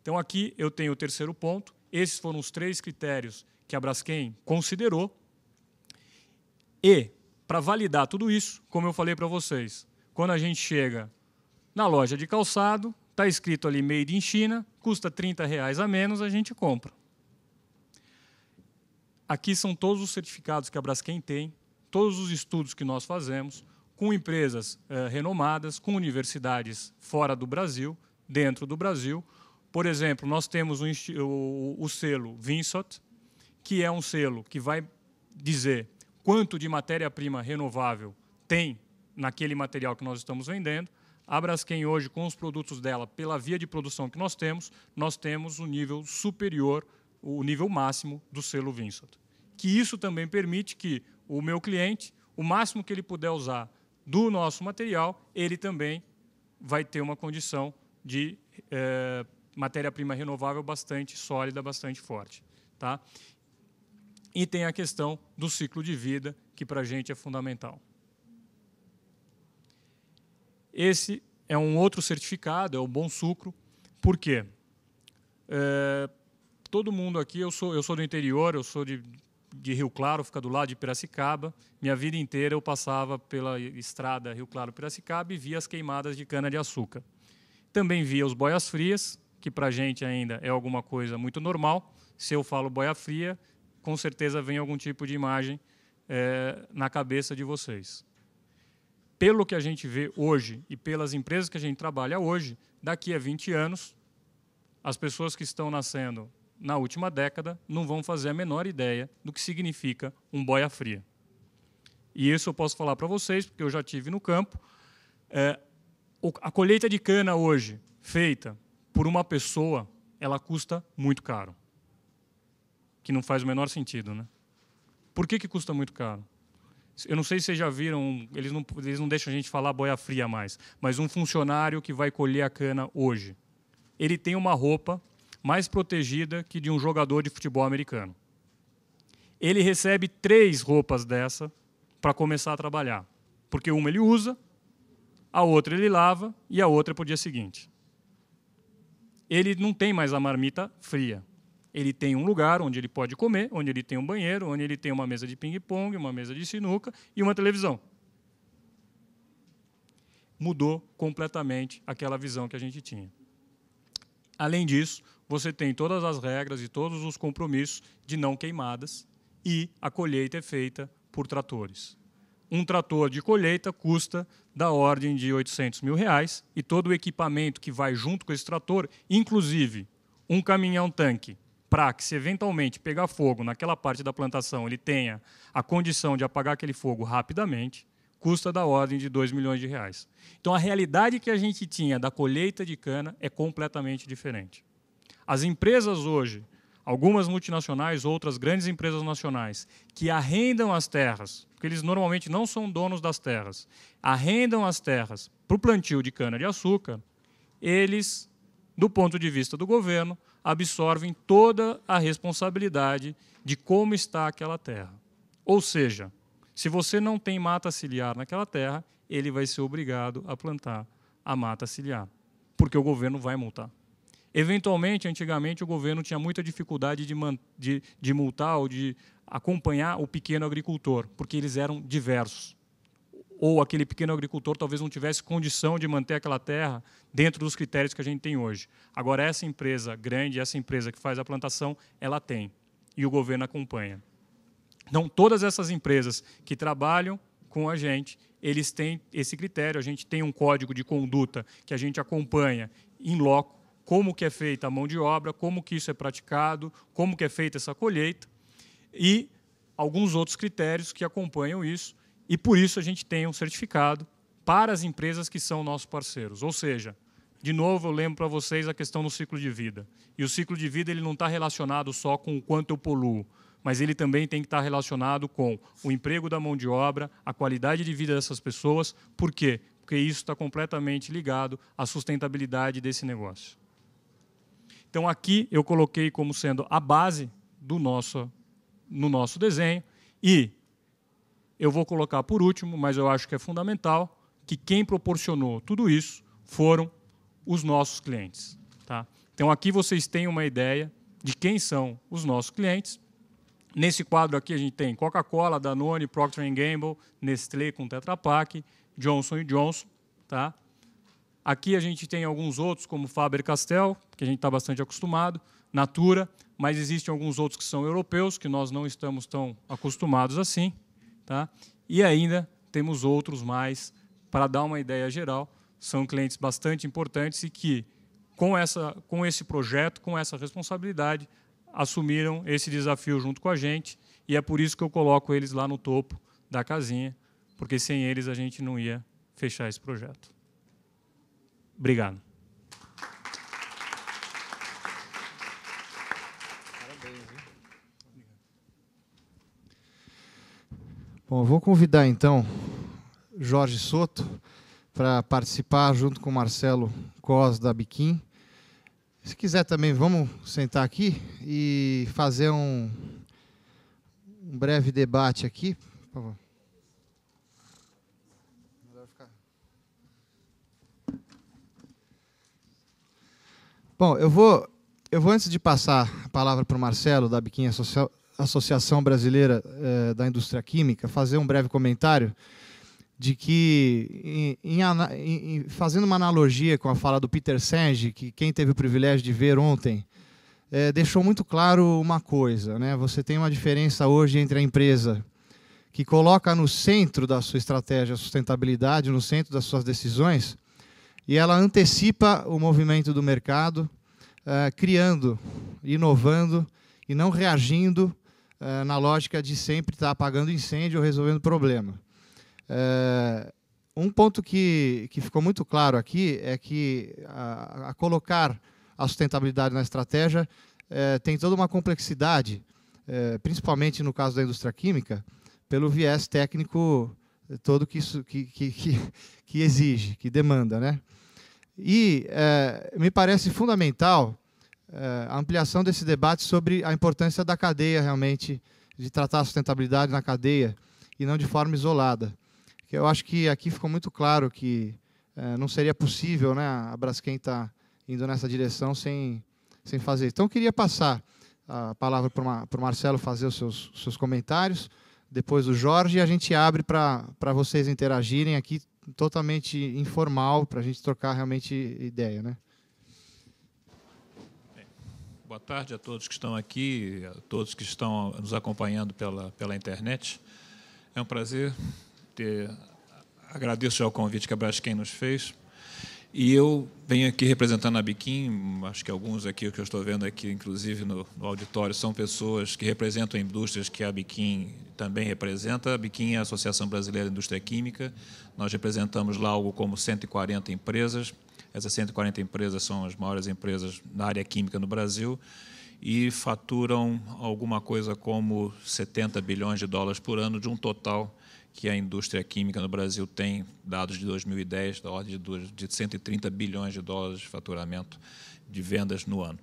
Então, aqui eu tenho o terceiro ponto. Esses foram os 3 critérios que a Braskem considerou. E, para validar tudo isso, como eu falei para vocês, quando a gente chega na loja de calçado, está escrito ali Made in China, custa R$30 a menos, a gente compra. Aqui são todos os certificados que a Braskem tem, todos os estudos que nós fazemos, com empresas renomadas, com universidades fora do Brasil, dentro do Brasil. Por exemplo, nós temos o selo Vinsot, que é um selo que vai dizer quanto de matéria-prima renovável tem naquele material que nós estamos vendendo. A Braskem hoje, com os produtos dela, pela via de produção que nós temos o nível superior, o nível máximo do selo Vinsot. Que isso também permite que o meu cliente, o máximo que ele puder usar do nosso material, ele também vai ter uma condição de matéria-prima renovável bastante sólida, bastante forte. Tá? E tem a questão do ciclo de vida, que para a gente é fundamental. Esse é um outro certificado, é o Bom Sucro. Por quê? Todo mundo aqui, eu sou do interior, eu sou de Rio Claro, fica do lado de Piracicaba. Minha vida inteira eu passava pela estrada Rio Claro-Piracicaba e via as queimadas de cana-de-açúcar. Também via os boias frias, que para a gente ainda é alguma coisa muito normal. Se eu falo boia fria, com certeza vem algum tipo de imagem na cabeça de vocês. Pelo que a gente vê hoje e pelas empresas que a gente trabalha hoje, daqui a 20 anos, as pessoas que estão nascendo na última década não vão fazer a menor ideia do que significa um boia fria. E isso eu posso falar para vocês, porque eu já estive no campo. A colheita de cana hoje, feita por uma pessoa, ela custa muito caro. Que não faz o menor sentido, né? Por que custa muito caro? Eu não sei se vocês já viram, eles não deixam a gente falar boia fria mais, mas um funcionário que vai colher a cana hoje, ele tem uma roupa mais protegida que de um jogador de futebol americano. Ele recebe 3 roupas dessa para começar a trabalhar, porque uma ele usa, a outra ele lava e a outra é para o dia seguinte. Ele não tem mais a marmita fria. Ele tem um lugar onde ele pode comer, onde ele tem um banheiro, onde ele tem uma mesa de ping-pong, uma mesa de sinuca e uma televisão. Mudou completamente aquela visão que a gente tinha. Além disso, você tem todas as regras e todos os compromissos de não queimadas e a colheita é feita por tratores. Um trator de colheita custa da ordem de R$800 mil e todo o equipamento que vai junto com esse trator, inclusive um caminhão-tanque, para que, se eventualmente pegar fogo naquela parte da plantação, ele tenha a condição de apagar aquele fogo rapidamente, custa da ordem de R$2 milhões. Então, a realidade que a gente tinha da colheita de cana é completamente diferente. As empresas hoje, algumas multinacionais, outras grandes empresas nacionais, que arrendam as terras, porque eles normalmente não são donos das terras, arrendam as terras para o plantio de cana-de-açúcar, eles, do ponto de vista do governo, absorvem toda a responsabilidade de como está aquela terra. Ou seja, se você não tem mata ciliar naquela terra, ele vai ser obrigado a plantar a mata ciliar, porque o governo vai multar. Eventualmente, antigamente, o governo tinha muita dificuldade de multar ou de acompanhar o pequeno agricultor, porque eles eram diversos. Ou aquele pequeno agricultor talvez não tivesse condição de manter aquela terra dentro dos critérios que a gente tem hoje. Agora, essa empresa grande, essa empresa que faz a plantação, ela tem, e o governo acompanha. Então, todas essas empresas que trabalham com a gente, eles têm esse critério, a gente tem um código de conduta que a gente acompanha em loco, como que é feita a mão de obra, como que isso é praticado, como que é feita essa colheita, e alguns outros critérios que acompanham isso, e por isso a gente tem um certificado para as empresas que são nossos parceiros. Ou seja, de novo eu lembro para vocês a questão do ciclo de vida. E o ciclo de vida ele não está relacionado só com o quanto eu poluo, mas ele também tem que estar relacionado com o emprego da mão de obra, a qualidade de vida dessas pessoas. Por quê? Porque isso está completamente ligado à sustentabilidade desse negócio. Então, aqui eu coloquei como sendo a base no nosso desenho. E eu vou colocar por último, mas eu acho que é fundamental, que quem proporcionou tudo isso foram os nossos clientes. Tá? Então, aqui vocês têm uma ideia de quem são os nossos clientes. Nesse quadro aqui a gente tem Coca-Cola, Danone, Procter & Gamble, Nestlé com Tetra Pak, Johnson & Johnson. Tá? Aqui a gente tem alguns outros, como Faber-Castell, que a gente está bastante acostumado, Natura, mas existem alguns outros que são europeus, que nós não estamos tão acostumados assim. Tá? E ainda temos outros mais, para dar uma ideia geral, são clientes bastante importantes e que, com esse projeto, com essa responsabilidade, assumiram esse desafio junto com a gente, e é por isso que eu coloco eles lá no topo da casinha, porque sem eles a gente não ia fechar esse projeto. Obrigado. Bom, eu vou convidar, então, Jorge Soto para participar junto com o Marcelo Cos, da Biquim. Se quiser também, vamos sentar aqui e fazer um breve debate aqui. Por favor. Bom, eu vou, antes de passar a palavra para o Marcelo, da Biquim, Associação Brasileira da Indústria Química, fazer um breve comentário de que, fazendo uma analogia com a fala do Peter Senge, que quem teve o privilégio de ver ontem, deixou muito claro uma coisa, né? Você tem uma diferença hoje entre a empresa que coloca no centro da sua estratégia a sustentabilidade, no centro das suas decisões, e ela antecipa o movimento do mercado, criando, inovando e não reagindo na lógica de sempre estar apagando incêndio ou resolvendo problema. Um ponto que ficou muito claro aqui é que a colocar a sustentabilidade na estratégia tem toda uma complexidade, principalmente no caso da indústria química, pelo viés técnico todo que isso que exige, que demanda, né? E me parece fundamental a ampliação desse debate sobre a importância da cadeia, realmente, de tratar a sustentabilidade na cadeia e não de forma isolada. Eu acho que aqui ficou muito claro que não seria possível, né, a Braskem estar indo nessa direção sem fazer. Então, eu queria passar a palavra para o Marcelo fazer os seus comentários, depois o Jorge, e a gente abre para vocês interagirem aqui, totalmente informal, para a gente trocar realmente ideia, né? Boa tarde a todos que estão aqui, a todos que estão nos acompanhando pela internet. É um prazer agradeço já o convite que a Braskem nos fez. E eu venho aqui representando a Biquim, acho que alguns aqui que eu estou vendo aqui, inclusive no auditório, são pessoas que representam indústrias que a Biquim também representa. A Biquim é a Associação Brasileira de Indústria Química. Nós representamos lá algo como 140 empresas. Essas 140 empresas são as maiores empresas na área química no Brasil e faturam alguma coisa como 70 bilhões de dólares por ano, de um total que a indústria química no Brasil tem, dados de 2010, da ordem de 130 bilhões de dólares de faturamento de vendas no ano.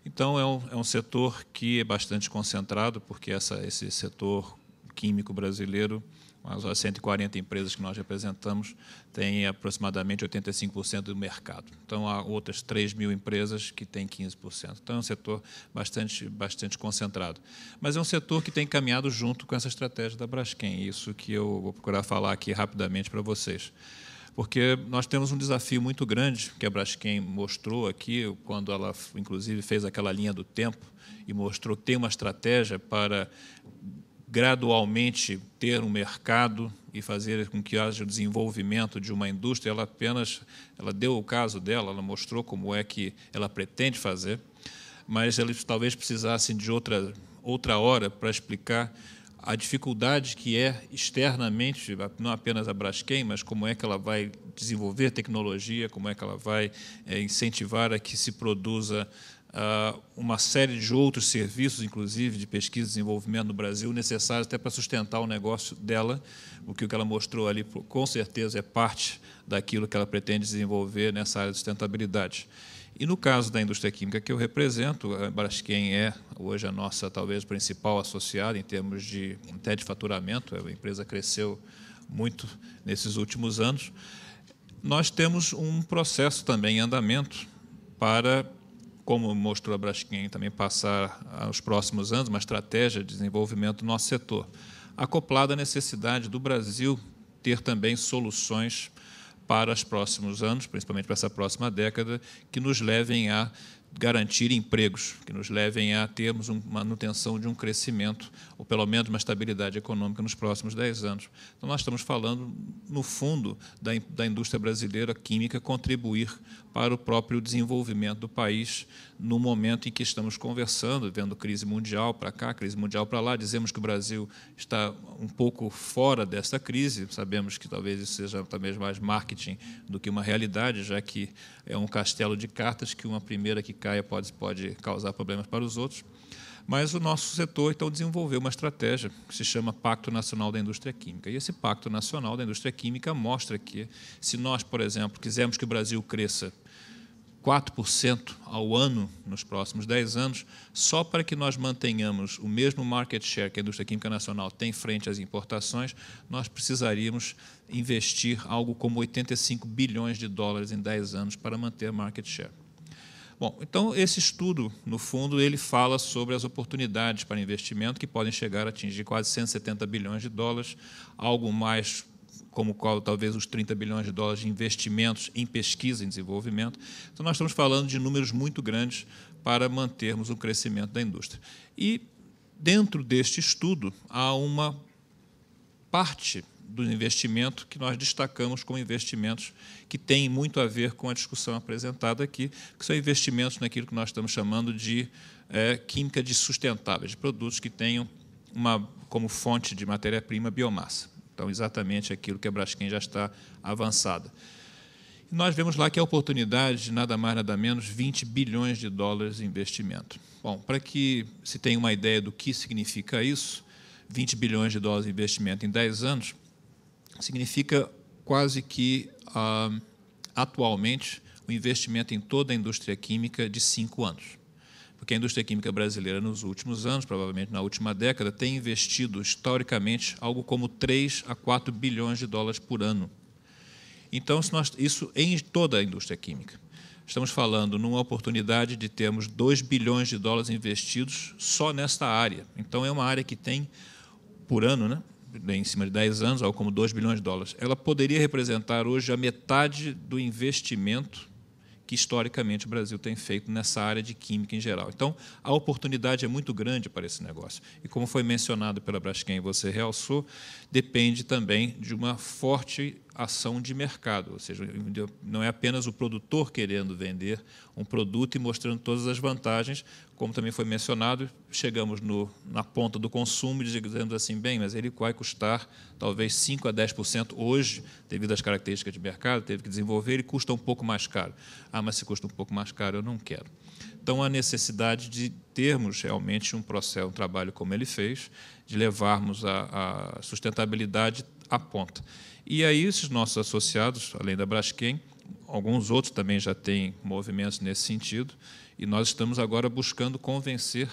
Então, é um setor que é bastante concentrado, porque esse setor químico brasileiro, as 140 empresas que nós representamos, têm aproximadamente 85% do mercado. Então, há outras 3.000 empresas que têm 15%. Então, é um setor bastante concentrado. Mas é um setor que tem caminhado junto com essa estratégia da Braskem. Isso que eu vou procurar falar aqui rapidamente para vocês. Porque nós temos um desafio muito grande, que a Braskem mostrou aqui, quando ela, inclusive, fez aquela linha do tempo e mostrou que tem uma estratégia para gradualmente ter um mercado e fazer com que haja o desenvolvimento de uma indústria. Ela deu o caso dela, ela mostrou como é que ela pretende fazer, mas eles talvez precisassem de outra hora para explicar a dificuldade que é externamente, não apenas a Braskem, mas como é que ela vai desenvolver tecnologia, como é que ela vai incentivar a que se produza uma série de outros serviços, inclusive de pesquisa e desenvolvimento no Brasil, necessários até para sustentar o negócio dela. O que ela mostrou ali, com certeza, é parte daquilo que ela pretende desenvolver nessa área de sustentabilidade. E no caso da indústria química que eu represento, a Braskem é hoje a nossa, talvez, principal associada em termos até de faturamento. A empresa cresceu muito nesses últimos anos. Nós temos um processo também em andamento para, como mostrou a Braskem, também passar aos próximos anos uma estratégia de desenvolvimento do nosso setor, acoplada à necessidade do Brasil ter também soluções para os próximos anos, principalmente para essa próxima década, que nos levem a garantir empregos, que nos levem a termos uma manutenção de um crescimento, ou pelo menos uma estabilidade econômica nos próximos 10 anos. Então, nós estamos falando, no fundo, da indústria brasileira química contribuir para o próprio desenvolvimento do país no momento em que estamos conversando, vendo crise mundial para cá, crise mundial para lá. Dizemos que o Brasil está um pouco fora dessa crise, sabemos que talvez isso seja talvez mais marketing do que uma realidade, já que é um castelo de cartas que uma primeira que caia pode causar problemas para os outros. Mas o nosso setor, então, desenvolveu uma estratégia que se chama Pacto Nacional da Indústria Química. E esse Pacto Nacional da Indústria Química mostra que, se nós, por exemplo, quisermos que o Brasil cresça 4% ao ano nos próximos 10 anos, só para que nós mantenhamos o mesmo market share que a indústria química nacional tem frente às importações, nós precisaríamos investir algo como 85 bilhões de dólares em 10 anos para manter market share. Bom, então, esse estudo, no fundo, ele fala sobre as oportunidades para investimento que podem chegar a atingir quase 170 bilhões de dólares, algo mais como talvez os 30 bilhões de dólares de investimentos em pesquisa e desenvolvimento. Então, nós estamos falando de números muito grandes para mantermos o crescimento da indústria. E, dentro deste estudo, há uma parte do investimento que nós destacamos como investimentos que têm muito a ver com a discussão apresentada aqui, que são investimentos naquilo que nós estamos chamando de química de sustentáveis, de produtos que tenham como fonte de matéria-prima biomassa. Então, exatamente aquilo que a Braskem já está avançada. Nós vemos lá que a oportunidade de nada mais, nada menos, 20 bilhões de dólares em investimento. Bom, para que se tenha uma ideia do que significa isso, 20 bilhões de dólares de investimento em 10 anos, significa quase que, atualmente, o investimento em toda a indústria química de 5 anos. Porque a indústria química brasileira, nos últimos anos, provavelmente na última década, tem investido, historicamente, algo como 3 a 4 bilhões de dólares por ano. Então, isso em toda a indústria química. Estamos falando numa oportunidade de termos 2 bilhões de dólares investidos só nesta área. Então, é uma área que tem, por ano, né, em cima de 10 anos, algo como 2 bilhões de dólares. Ela poderia representar hoje a metade do investimento que, historicamente, o Brasil tem feito nessa área de química em geral. Então, a oportunidade é muito grande para esse negócio. E, como foi mencionado pela Braskem, você realçou, depende também de uma forte ação de mercado, ou seja, não é apenas o produtor querendo vender um produto e mostrando todas as vantagens, como também foi mencionado, chegamos na ponta do consumo e dizendo assim, bem, mas ele vai custar talvez 5 a 10% hoje, devido às características de mercado, teve que desenvolver e custa um pouco mais caro. Ah, mas se custa um pouco mais caro, eu não quero. Então, a necessidade de termos realmente um processo, um trabalho como ele fez, de levarmos a sustentabilidade à ponta. E aí, esses nossos associados, além da Braskem, alguns outros também já têm movimentos nesse sentido, e nós estamos agora buscando convencer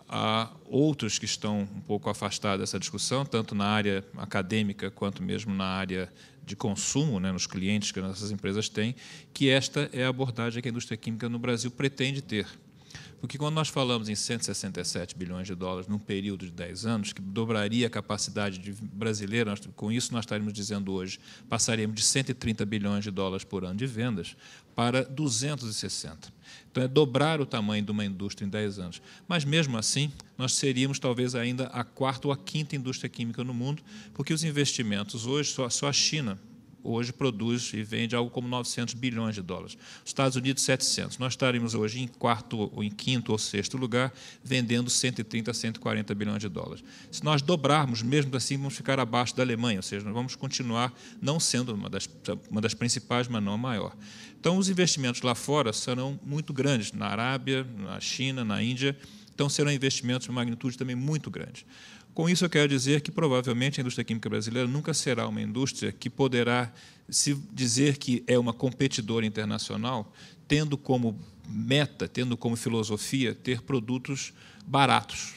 a outros que estão um pouco afastados dessa discussão, tanto na área acadêmica quanto mesmo na área de consumo, né, nos clientes que nossas empresas têm, que esta é a abordagem que a indústria química no Brasil pretende ter. Porque quando nós falamos em 167 bilhões de dólares num período de 10 anos, que dobraria a capacidade brasileira, com isso nós estaríamos dizendo hoje, passaríamos de 130 bilhões de dólares por ano de vendas para 260. Então, é dobrar o tamanho de uma indústria em 10 anos. Mas, mesmo assim, nós seríamos talvez ainda a quarta ou a quinta indústria química no mundo, porque os investimentos hoje, só a China hoje produz e vende algo como 900 bilhões de dólares. Os Estados Unidos, 700. Nós estaríamos hoje em quarto, ou em quinto ou sexto lugar, vendendo 130 a 140 bilhões de dólares. Se nós dobrarmos, mesmo assim, vamos ficar abaixo da Alemanha, ou seja, nós vamos continuar não sendo uma das principais, mas não a maior. Então, os investimentos lá fora serão muito grandes, na Arábia, na China, na Índia, então serão investimentos de magnitude também muito grande. Com isso, eu quero dizer que, provavelmente, a indústria química brasileira nunca será uma indústria que poderá se dizer que é uma competidora internacional, tendo como meta, tendo como filosofia, ter produtos baratos,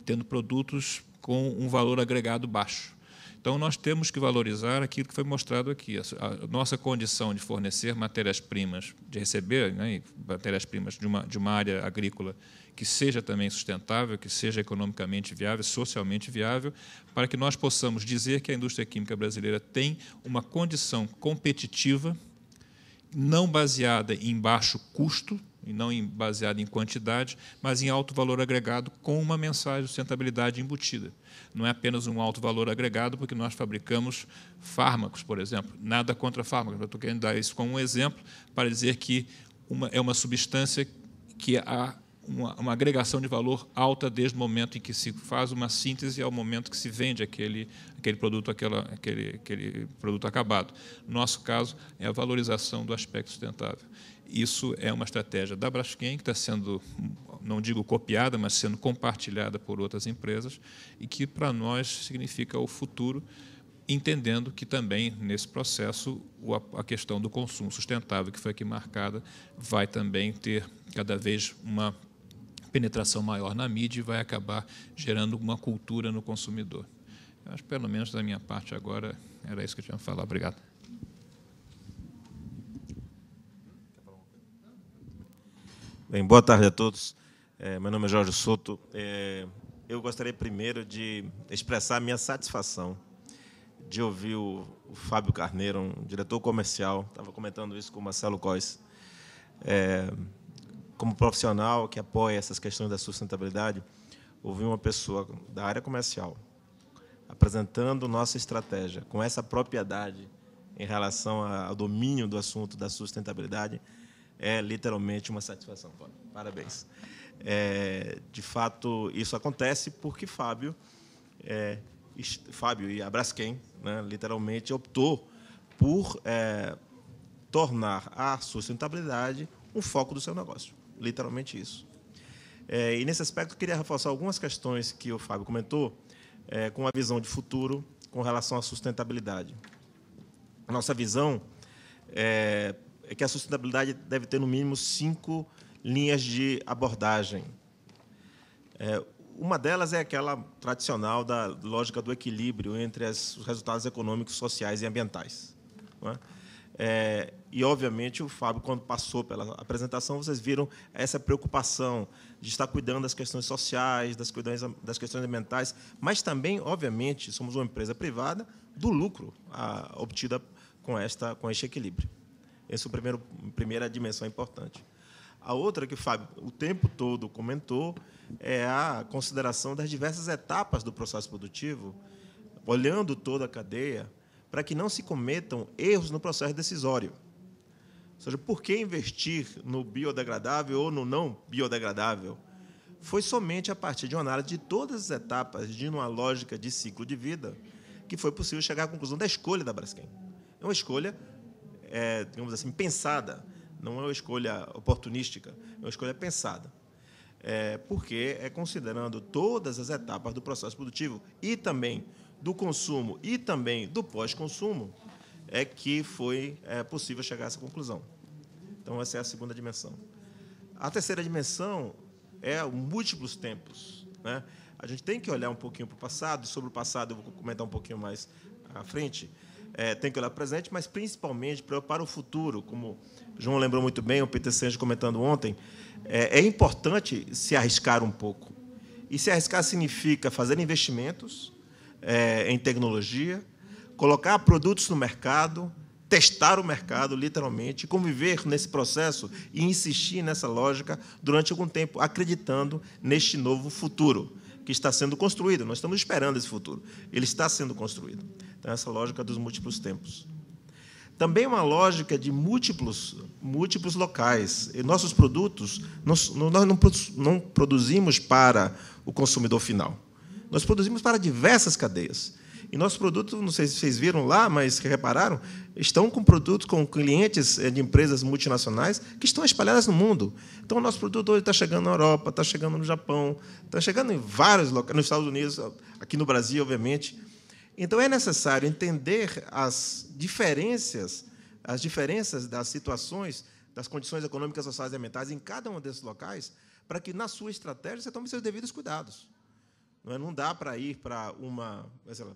tendo produtos com um valor agregado baixo. Então, nós temos que valorizar aquilo que foi mostrado aqui, a nossa condição de fornecer matérias-primas, de receber, né, matérias-primas de uma área agrícola que seja também sustentável, que seja economicamente viável, socialmente viável, para que nós possamos dizer que a indústria química brasileira tem uma condição competitiva, não baseada em baixo custo, e não baseada em quantidade, mas em alto valor agregado, com uma mensagem de sustentabilidade embutida. Não é apenas um alto valor agregado, porque nós fabricamos fármacos, por exemplo. Nada contra fármacos, eu estou querendo dar isso como um exemplo para dizer que é uma substância que há uma agregação de valor alta desde o momento em que se faz uma síntese ao momento que se vende aquele produto, aquele produto acabado. No nosso caso, é a valorização do aspecto sustentável. Isso é uma estratégia da Braskem, que está sendo, não digo copiada, mas sendo compartilhada por outras empresas, e que, para nós, significa o futuro, entendendo que também, nesse processo, a questão do consumo sustentável, que foi aqui marcada, vai também ter cada vez uma penetração maior na mídia e vai acabar gerando uma cultura no consumidor. Eu acho que, pelo menos da minha parte agora, era isso que eu tinha que falar. Obrigado. Bem, boa tarde a todos. Meu nome é Jorge Soto. Eu gostaria primeiro de expressar a minha satisfação de ouvir o Fábio Carneiro, um diretor comercial, estava comentando isso com o Marcelo Góes, como profissional que apoia essas questões da sustentabilidade, ouvir uma pessoa da área comercial apresentando nossa estratégia com essa propriedade em relação ao domínio do assunto da sustentabilidade é literalmente uma satisfação. Parabéns. De fato, isso acontece porque Fábio e a Braskem, né, literalmente optou por tornar a sustentabilidade um foco do seu negócio. Literalmente isso. E, nesse aspecto, eu queria reforçar algumas questões que o Fábio comentou, com a visão de futuro com relação à sustentabilidade. A nossa visão é que a sustentabilidade deve ter, no mínimo, 5 linhas de abordagem. Uma delas é aquela tradicional da lógica do equilíbrio entre os resultados econômicos, sociais e ambientais. Não é? E, obviamente, o Fábio, quando passou pela apresentação, vocês viram essa preocupação de estar cuidando das questões sociais, das questões ambientais, mas também, obviamente, somos uma empresa privada, do lucro obtido com este equilíbrio. Essa é a primeira dimensão importante. A outra que o Fábio o tempo todo comentou é a consideração das diversas etapas do processo produtivo, olhando toda a cadeia, para que não se cometam erros no processo decisório. Ou seja, por que investir no biodegradável ou no não biodegradável? Foi somente a partir de uma análise de todas as etapas de uma lógica de ciclo de vida que foi possível chegar à conclusão da escolha da Braskem. É uma escolha, digamos assim, pensada, não é uma escolha oportunística, é uma escolha pensada. Porque considerando todas as etapas do processo produtivo e também do consumo e também do pós-consumo, que foi possível chegar a essa conclusão. Então, essa é a segunda dimensão. A terceira dimensão é múltiplos tempos, né? A gente tem que olhar um pouquinho para o passado, e sobre o passado eu vou comentar um pouquinho mais à frente. Tem que olhar para o presente, mas, principalmente, para o futuro, como o João lembrou muito bem, o Peter Senge comentando ontem, é importante se arriscar um pouco. E se arriscar significa fazer investimentos em tecnologia, colocar produtos no mercado, testar o mercado, literalmente, conviver nesse processo e insistir nessa lógica durante algum tempo, acreditando neste novo futuro que está sendo construído. Nós estamos esperando esse futuro. Ele está sendo construído. Então, essa lógica dos múltiplos tempos. Também uma lógica de múltiplos locais. E nossos produtos, nós não produzimos para o consumidor final. Nós produzimos para diversas cadeias. E nossos produtos, não sei se vocês viram lá, mas que repararam, estão com produtos com clientes de empresas multinacionais que estão espalhadas no mundo. Então, o nosso produto hoje está chegando na Europa, está chegando no Japão, está chegando em vários locais, nos Estados Unidos, aqui no Brasil, obviamente. Então, é necessário entender as diferenças das situações, das condições econômicas, sociais e ambientais em cada um desses locais, para que, na sua estratégia, você tome seus devidos cuidados. Não dá para ir para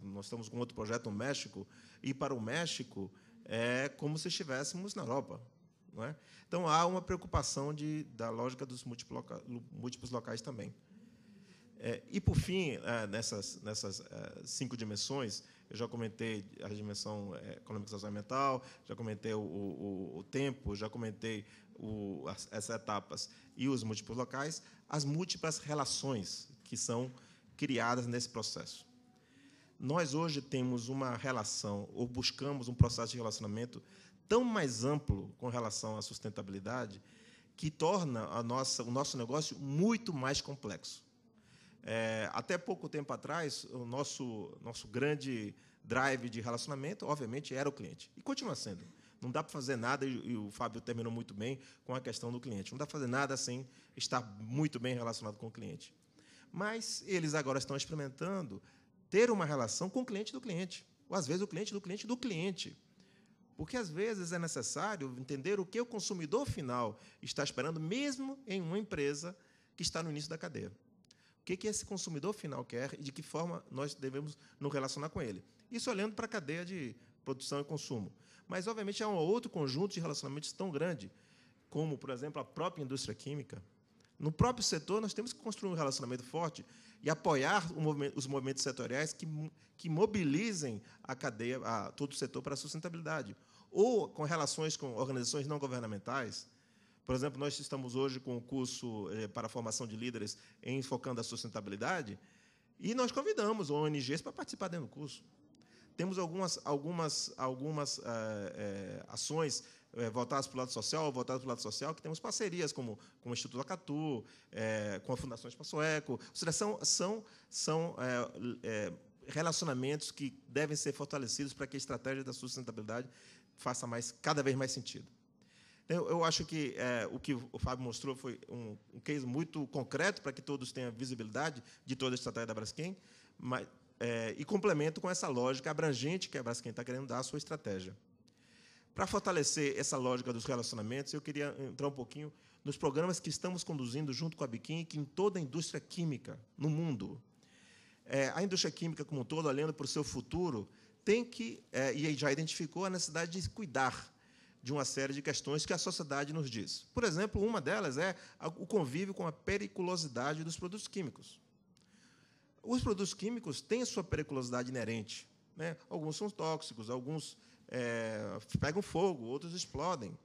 nós estamos com outro projeto no México, ir para o México é como se estivéssemos na Europa. Não é? Então, há uma preocupação da lógica dos múltiplos locais também. E, por fim, nessas 5 dimensões, eu já comentei a dimensão econômica, social e ambiental, já comentei o tempo, já comentei essas etapas e os múltiplos locais, as múltiplas relações que são criadas nesse processo. Nós, hoje, temos uma relação, ou buscamos um processo de relacionamento tão mais amplo com relação à sustentabilidade, que torna o nosso negócio muito mais complexo. Até pouco tempo atrás, o nosso grande drive de relacionamento, obviamente, era o cliente. E continua sendo. Não dá para fazer nada, e o Fábio terminou muito bem com a questão do cliente. Não dá para fazer nada sem estar muito bem relacionado com o cliente. Mas eles agora estão experimentando ter uma relação com o cliente do cliente, ou, às vezes, o cliente do cliente do cliente. Porque, às vezes, é necessário entender o que o consumidor final está esperando, mesmo em uma empresa que está no início da cadeia. O que esse consumidor final quer e de que forma nós devemos nos relacionar com ele. Isso olhando para a cadeia de produção e consumo. Mas, obviamente, há um outro conjunto de relacionamentos tão grande, como, por exemplo, a própria indústria química. No próprio setor, nós temos que construir um relacionamento forte e apoiar os movimentos setoriais que mobilizem a cadeia, todo o setor para a sustentabilidade. Ou com relações com organizações não governamentais. Por exemplo, nós estamos hoje com o curso para a formação de líderes focando a sustentabilidade, e nós convidamos ONGs para participar dentro do curso. Temos algumas ações voltadas para o lado social, que temos parcerias como o Instituto Acatu, com a Fundação Espaço Eco. Ou seja, são relacionamentos que devem ser fortalecidos para que a estratégia da sustentabilidade faça cada vez mais sentido. Eu acho que o que o Fábio mostrou foi um case muito concreto para que todos tenham visibilidade de toda a estratégia da Braskem, e complemento com essa lógica abrangente que a Braskem está querendo dar à sua estratégia. Para fortalecer essa lógica dos relacionamentos, eu queria entrar um pouquinho nos programas que estamos conduzindo junto com a Biquim, que em toda a indústria química no mundo. A indústria química como um todo, olhando para o seu futuro, tem que, e já identificou a necessidade de cuidar de uma série de questões que a sociedade nos diz. Por exemplo, uma delas é o convívio com a periculosidade dos produtos químicos. Os produtos químicos têm a sua periculosidade inerente, né? Alguns são tóxicos, alguns pegam fogo, outros explodem.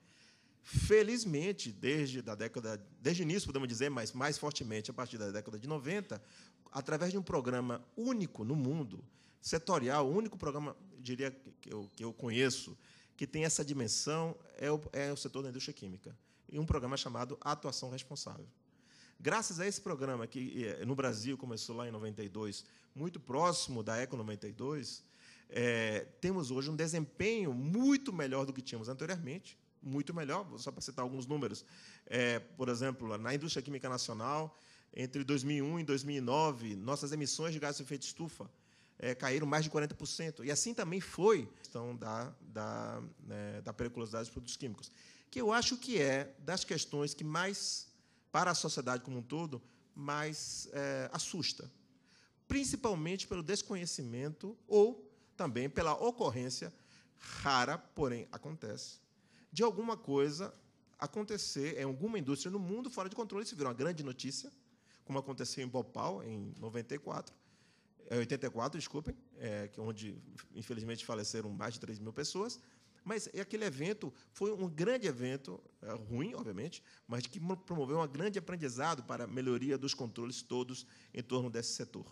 Felizmente, desde o início, podemos dizer, mas mais fortemente a partir da década de 90, através de um programa único no mundo, setorial, o único programa, diria, que eu conheço, que tem essa dimensão, é o setor da indústria química, e um programa chamado Atuação Responsável. Graças a esse programa, que no Brasil começou lá em 92, muito próximo da Eco 92, temos hoje um desempenho muito melhor do que tínhamos anteriormente, muito melhor, só para citar alguns números. Por exemplo, na indústria química nacional, entre 2001 e 2009, nossas emissões de gases de efeito estufa caíram mais de 40%. E assim também foi a questão da periculosidade dos produtos químicos, que eu acho que é das questões que mais, para a sociedade como um todo, mais assusta, principalmente pelo desconhecimento ou também pela ocorrência rara, porém acontece, de alguma coisa acontecer em alguma indústria no mundo fora de controle. Isso virou uma grande notícia, como aconteceu em Bhopal, em 84, desculpem, onde, infelizmente, faleceram mais de 3.000 pessoas. Mas aquele evento foi um grande evento, ruim, obviamente, mas que promoveu um grande aprendizado para a melhoria dos controles todos em torno desse setor.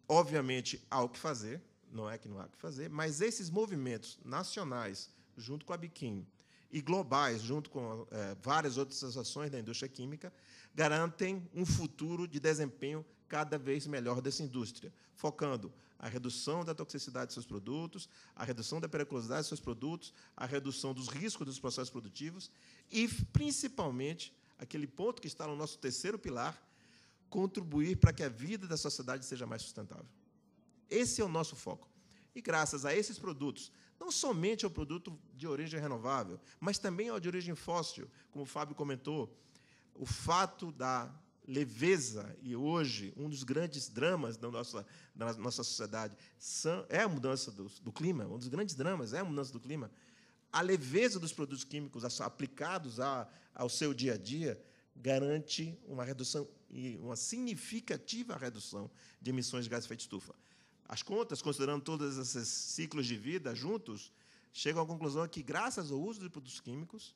Obviamente, há o que fazer, não é que não há o que fazer, mas esses movimentos nacionais, junto com a Biquim, e globais, junto com várias outras ações da indústria química, garantem um futuro de desempenho cada vez melhor dessa indústria, focando a redução da toxicidade de seus produtos, a redução da periculosidade de seus produtos, a redução dos riscos dos processos produtivos e, principalmente, aquele ponto que está no nosso terceiro pilar, contribuir para que a vida da sociedade seja mais sustentável. Esse é o nosso foco. E, graças a esses produtos, não somente ao produto de origem renovável, mas também ao de origem fóssil, como o Fábio comentou, o fato da leveza, e hoje um dos grandes dramas da nossa sociedade é a mudança do clima, um dos grandes dramas é a mudança do clima. A leveza dos produtos químicos aplicados ao seu dia a dia garante uma redução, e uma significativa redução de emissões de gás de efeito estufa. As contas, considerando todos esses ciclos de vida juntos, chegam à conclusão que, graças ao uso de produtos químicos,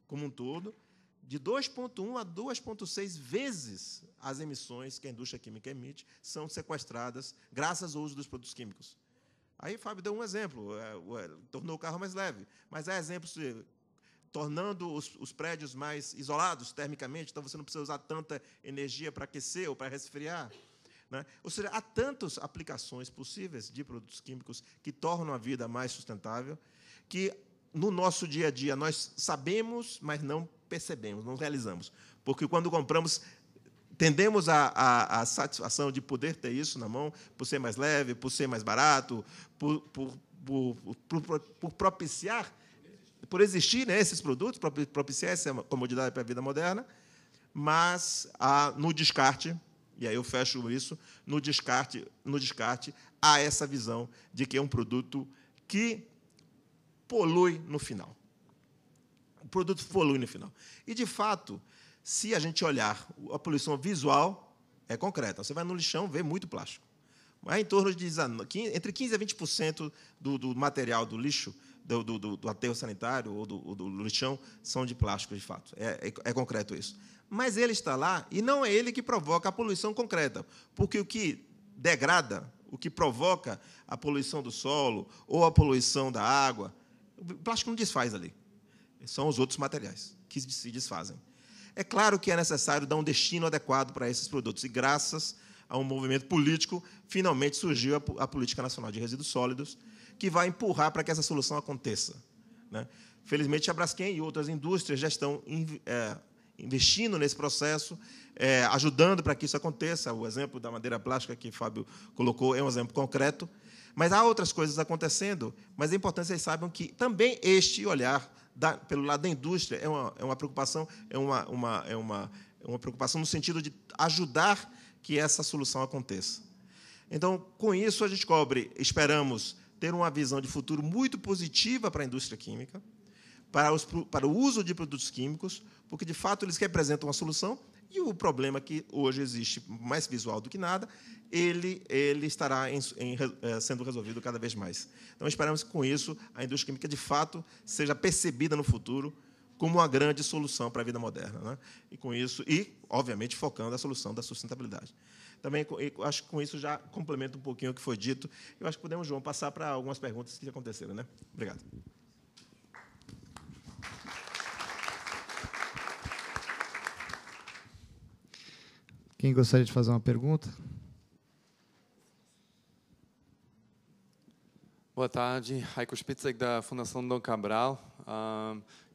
como um todo, de 2,1 a 2,6 vezes as emissões que a indústria química emite são sequestradas graças ao uso dos produtos químicos. Aí, Fábio deu um exemplo, tornou o carro mais leve, mas há exemplos de tornando os prédios mais isolados termicamente, então você não precisa usar tanta energia para aquecer ou para resfriar. Né? Ou seja, há tantas aplicações possíveis de produtos químicos que tornam a vida mais sustentável, que, no nosso dia a dia, nós sabemos, mas não percebemos, não realizamos. Porque, quando compramos, tendemos a satisfação de poder ter isso na mão, por ser mais leve, por ser mais barato, por propiciar, por existir, né, esses produtos, propiciar essa comodidade para a vida moderna, mas no descarte, e aí eu fecho isso, no descarte há essa visão de que é um produto que polui no final. O produto polui no final. E, de fato, se a gente olhar a poluição visual, é concreta. Você vai no lixão, vê muito plástico. Em torno de entre 15% a 20% do material do lixo, do aterro sanitário ou do lixão, são de plástico, de fato. É concreto isso. Mas ele está lá e não é ele que provoca a poluição concreta, porque o que degrada, o que provoca a poluição do solo ou a poluição da água, o plástico não desfaz ali. São os outros materiais que se desfazem. É claro que é necessário dar um destino adequado para esses produtos, e, graças a um movimento político, finalmente surgiu a Política Nacional de Resíduos Sólidos, que vai empurrar para que essa solução aconteça. né? Felizmente, a Braskem e outras indústrias já estão investindo nesse processo, ajudando para que isso aconteça. O exemplo da madeira plástica que o Fábio colocou é um exemplo concreto. Mas há outras coisas acontecendo, mas é importante que vocês saibam que também este olhar pelo lado da indústria é uma preocupação, é uma preocupação no sentido de ajudar que essa solução aconteça. Então, com isso, a gente esperamos ter uma visão de futuro muito positiva para a indústria química, para o uso de produtos químicos, porque, de fato, eles representam uma solução, e o problema que hoje existe, mais visual do que nada, ele estará sendo resolvido cada vez mais. Então, esperamos que, com isso, a indústria química, de fato, seja percebida no futuro como uma grande solução para a vida moderna, né? E, com isso, obviamente, focando a solução da sustentabilidade. Também, acho que, com isso, já complemento um pouquinho o que foi dito. Eu acho que podemos, João, passar para algumas perguntas que aconteceram, né? Obrigado. Quem gostaria de fazer uma pergunta? Boa tarde, Heiko Spitzek, da Fundação Dom Cabral.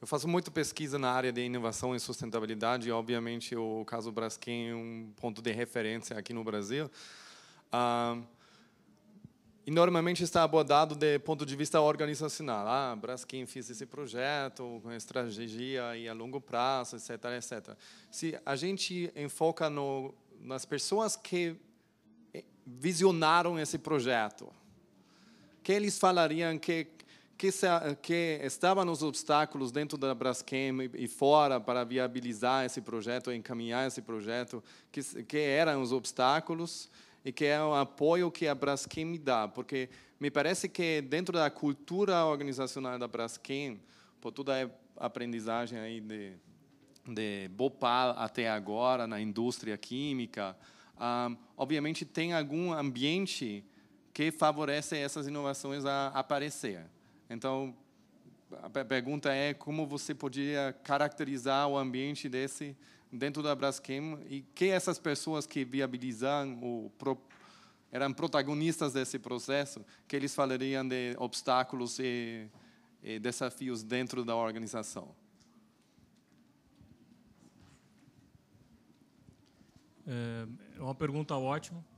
Eu faço muita pesquisa na área de inovação e sustentabilidade, e, obviamente, o caso Braskem é um ponto de referência aqui no Brasil. E, normalmente, está abordado do ponto de vista organizacional. Braskem fez esse projeto com estratégia e a longo prazo, etc., etc. Se a gente enfoca nas pessoas que visionaram esse projeto, que eles falariam que estavam os obstáculos dentro da Braskem e fora para viabilizar esse projeto, encaminhar esse projeto, que eram os obstáculos e que é o apoio que a Braskem me dá, porque me parece que dentro da cultura organizacional da Braskem, por toda a aprendizagem aí de Bhopal até agora na indústria química, obviamente tem algum ambiente que favorece essas inovações a aparecer. Então, a pergunta é como você poderia caracterizar o ambiente desse dentro da Braskem e que essas pessoas que viabilizam eram protagonistas desse processo, que eles falariam de obstáculos e desafios dentro da organização. É uma pergunta ótima.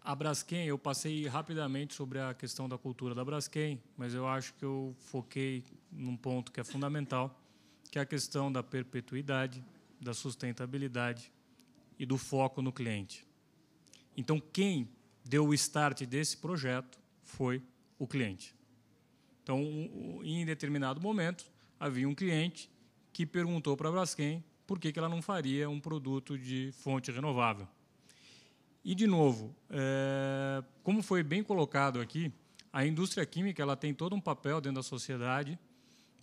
A Braskem, eu passei rapidamente sobre a questão da cultura da Braskem, mas eu acho que eu foquei num ponto que é fundamental, que é a questão da perpetuidade, da sustentabilidade e do foco no cliente. Então, quem deu o start desse projeto foi o cliente. Então, em determinado momento, havia um cliente que perguntou para a Braskem por que ela não faria um produto de fonte renovável. E, de novo, como foi bem colocado aqui, a indústria química ela tem todo um papel dentro da sociedade,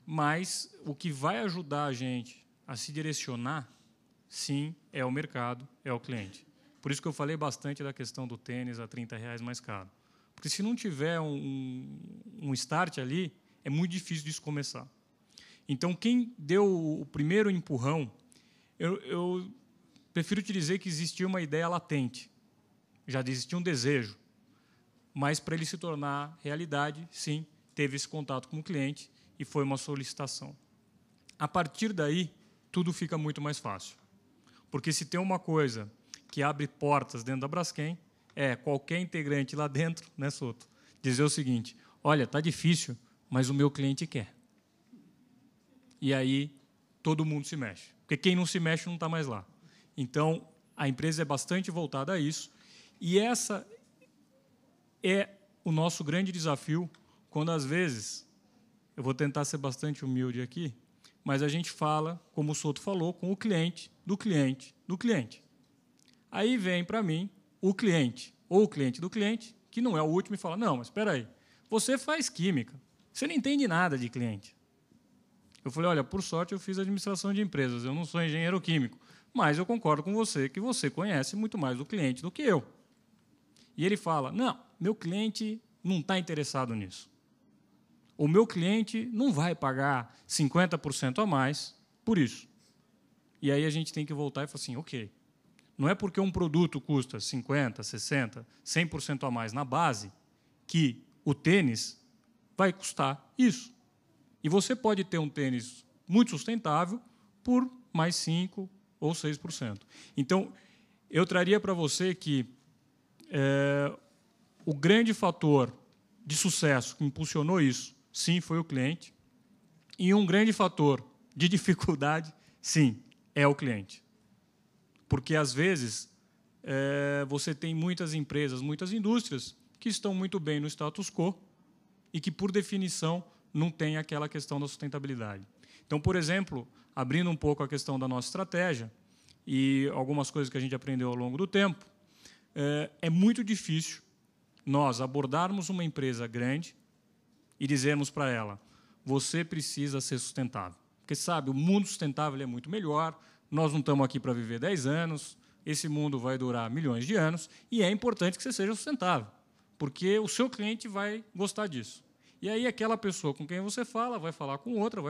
mas o que vai ajudar a gente a se direcionar, sim, é o mercado, é o cliente. Por isso que eu falei bastante da questão do tênis a R$30 mais caro. Porque se não tiver um start ali, é muito difícil disso começar. Então, quem deu o primeiro empurrão, eu prefiro te dizer que existia uma ideia latente. Já existia um desejo, mas para ele se tornar realidade, sim, teve esse contato com o cliente e foi uma solicitação. A partir daí, tudo fica muito mais fácil. Porque se tem uma coisa que abre portas dentro da Braskem, qualquer integrante lá dentro, né, Soto, dizer o seguinte: olha, está difícil, mas o meu cliente quer. E aí todo mundo se mexe. Porque quem não se mexe não está mais lá. Então, a empresa é bastante voltada a isso. E essa é o nosso grande desafio, quando, às vezes, eu vou tentar ser bastante humilde aqui, mas a gente fala, como o Soto falou, com o cliente, do cliente, do cliente. Aí vem para mim o cliente, ou o cliente do cliente, que não é o último, e fala: não, mas espera aí, você faz química, você não entende nada de cliente. Eu falei: olha, por sorte eu fiz administração de empresas, eu não sou engenheiro químico, mas eu concordo com você que você conhece muito mais do cliente do que eu. E ele fala: não, meu cliente não está interessado nisso. O meu cliente não vai pagar 50% a mais por isso. E aí a gente tem que voltar e falar assim: ok, não é porque um produto custa 50%, 60%, 100% a mais na base que o tênis vai custar isso. E você pode ter um tênis muito sustentável por mais 5% ou 6%. Então, eu traria para você que o grande fator de sucesso que impulsionou isso, sim, foi o cliente. E um grande fator de dificuldade, sim, é o cliente. Porque, às vezes, você tem muitas empresas, muitas indústrias que estão muito bem no status quo e que, por definição, não tem aquela questão da sustentabilidade. Então, por exemplo, abrindo um pouco a questão da nossa estratégia e algumas coisas que a gente aprendeu ao longo do tempo, é muito difícil nós abordarmos uma empresa grande e dizermos para ela: você precisa ser sustentável. Porque, sabe, o mundo sustentável é muito melhor, nós não estamos aqui para viver 10 anos, esse mundo vai durar milhões de anos e é importante que você seja sustentável, porque o seu cliente vai gostar disso. E aí aquela pessoa com quem você fala vai falar com outra,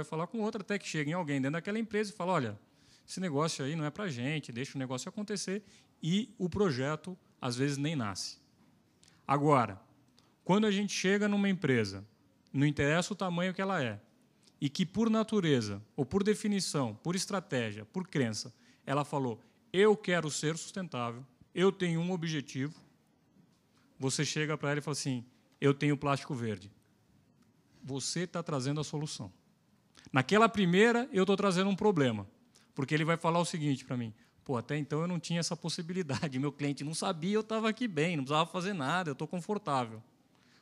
até que chega em alguém dentro daquela empresa e fala: olha, esse negócio aí não é para a gente, deixa o negócio acontecer, e o projeto, às vezes, nem nasce. Agora, quando a gente chega numa empresa, não interessa o tamanho que ela é, e que, por natureza, ou por definição, por estratégia, por crença, ela falou: eu quero ser sustentável, eu tenho um objetivo, você chega para ela e fala assim: eu tenho plástico verde. Você está trazendo a solução. Naquela primeira, eu estou trazendo um problema, porque ele vai falar o seguinte para mim: pô, até então eu não tinha essa possibilidade, meu cliente não sabia, eu estava aqui bem, não precisava fazer nada, eu estou confortável.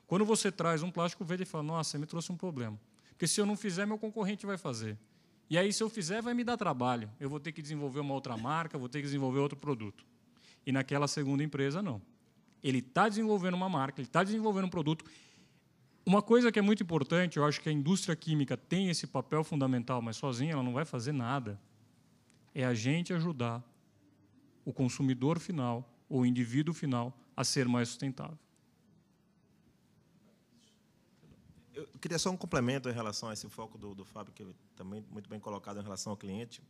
Quando você traz um plástico verde, ele fala: nossa, você me trouxe um problema, porque se eu não fizer, meu concorrente vai fazer. E aí, se eu fizer, vai me dar trabalho, eu vou ter que desenvolver uma outra marca, vou ter que desenvolver outro produto. E naquela segunda empresa, não. Ele está desenvolvendo uma marca, ele está desenvolvendo um produto. Uma coisa que é muito importante, eu acho que a indústria química tem esse papel fundamental, mas sozinha ela não vai fazer nada, é a gente ajudar o consumidor final, ou o indivíduo final, a ser mais sustentável. Eu queria só um complemento em relação a esse foco do Fábio, que também muito bem colocado em relação ao cliente,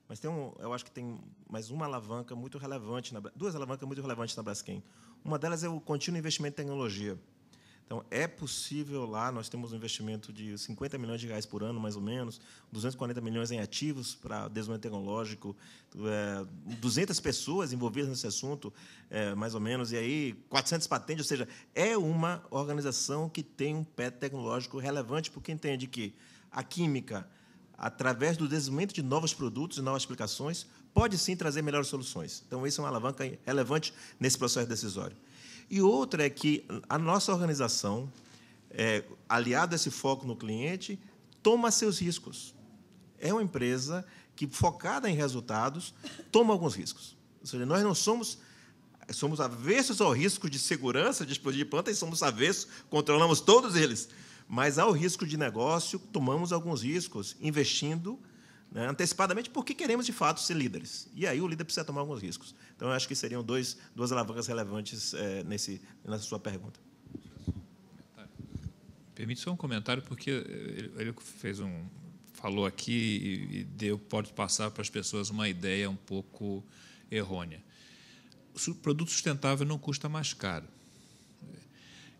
mas eu acho que tem mais uma alavanca muito relevante, duas alavancas muito relevantes na Braskem. Uma delas é o contínuo investimento em tecnologia. Então, é possível lá, nós temos um investimento de 50 milhões de reais por ano, mais ou menos, 240 milhões em ativos para desenvolvimento tecnológico, 200 pessoas envolvidas nesse assunto, mais ou menos, e aí 400 patentes, ou seja, é uma organização que tem um pé tecnológico relevante, porque entende que a química, através do desenvolvimento de novos produtos e novas aplicações, pode sim trazer melhores soluções. Então, isso é uma alavanca relevante nesse processo decisório. E outra é que a nossa organização, aliada a esse foco no cliente, toma seus riscos. É uma empresa que, focada em resultados, toma alguns riscos. Ou seja, nós não somos avessos ao risco de segurança, de explodir de planta, e somos avessos, controlamos todos eles. Mas, ao risco de negócio, tomamos alguns riscos, investindo, né, antecipadamente, porque queremos, de fato, ser líderes. E aí o líder precisa tomar alguns riscos. Então, eu acho que seriam duas alavancas relevantes nessa sua pergunta. Permite só um comentário, porque ele falou aqui e pode passar para as pessoas uma ideia um pouco errônea. O produto sustentável não custa mais caro.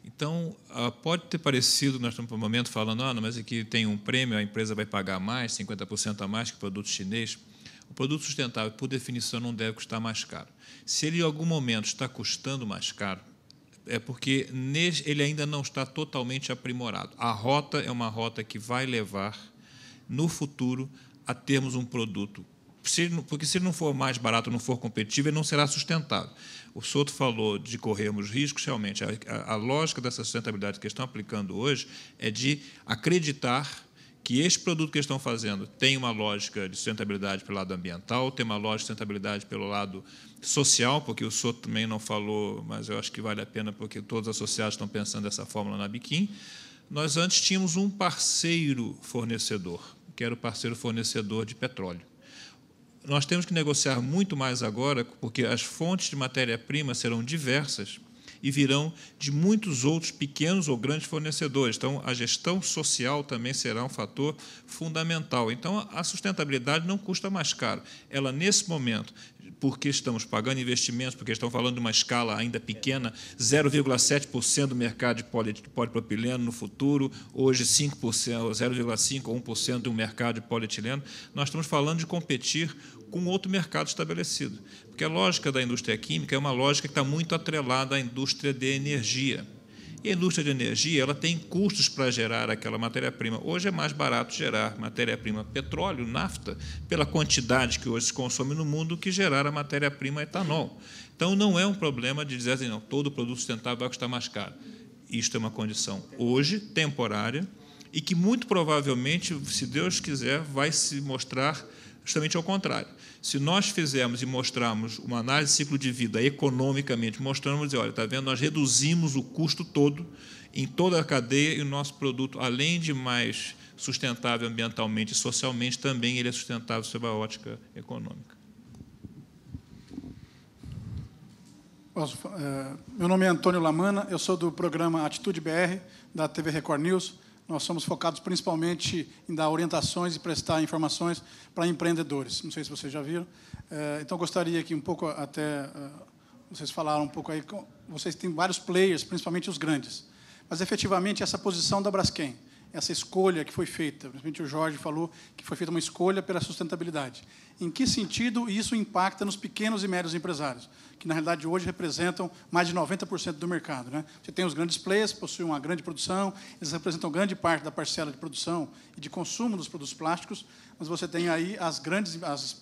Então, pode ter parecido, nós estamos, por um momento, falando, mas aqui tem um prêmio, a empresa vai pagar mais, 50% a mais que o produto chinês. O produto sustentável, por definição, não deve custar mais caro. Se ele, em algum momento, está custando mais caro, é porque ele ainda não está totalmente aprimorado. A rota é uma rota que vai levar, no futuro, a termos um produto. Porque, se ele não for mais barato, não for competitivo, ele não será sustentável. O Souto falou de corrermos riscos, realmente. A lógica dessa sustentabilidade que estão aplicando hoje é de acreditar que esse produto que estão fazendo tem uma lógica de sustentabilidade pelo lado ambiental, tem uma lógica de sustentabilidade pelo lado social, porque o Souto também não falou, mas eu acho que vale a pena, porque todos os associados estão pensando dessa fórmula na Biquim. Nós antes tínhamos um parceiro fornecedor, que era o parceiro fornecedor de petróleo. Nós temos que negociar muito mais agora, porque as fontes de matéria-prima serão diversas e virão de muitos outros pequenos ou grandes fornecedores. Então, a gestão social também será um fator fundamental. Então, a sustentabilidade não custa mais caro. Ela, nesse momento, porque estamos pagando investimentos, porque estão falando de uma escala ainda pequena, 0,7% do mercado de polipropileno no futuro, hoje 5%, 0,5% ou 1% do mercado de polietileno. Nós estamos falando de competir com outro mercado estabelecido, porque a lógica da indústria química é uma lógica que está muito atrelada à indústria de energia. E a indústria de energia ela tem custos para gerar aquela matéria-prima. Hoje é mais barato gerar matéria-prima petróleo, nafta, pela quantidade que hoje se consome no mundo, que gerar a matéria-prima etanol. Então, não é um problema de dizer assim, não, todo produto sustentável vai custar mais caro. Isto é uma condição hoje, temporária, e que muito provavelmente, se Deus quiser, vai se mostrar justamente ao contrário. Se nós fizermos e mostrarmos uma análise de ciclo de vida economicamente, mostramos, olha, está vendo, nós reduzimos o custo todo em toda a cadeia e o nosso produto, além de mais sustentável ambientalmente e socialmente, também ele é sustentável sob a ótica econômica. Meu nome é Antônio Lamana, eu sou do programa Atitude BR, da TV Record News. Nós somos focados principalmente em dar orientações e prestar informações para empreendedores. Não sei se vocês já viram. Então, gostaria que um pouco até... Vocês falaram um pouco aí... Vocês têm vários players, principalmente os grandes. Mas, efetivamente, essa posição da Braskem, essa escolha que foi feita, principalmente o Jorge falou que foi feita uma escolha pela sustentabilidade. Em que sentido isso impacta nos pequenos e médios empresários, que, na realidade, hoje representam mais de 90% do mercado, né? Você tem os grandes players, possuem uma grande produção, eles representam grande parte da parcela de produção e de consumo dos produtos plásticos, mas você tem aí as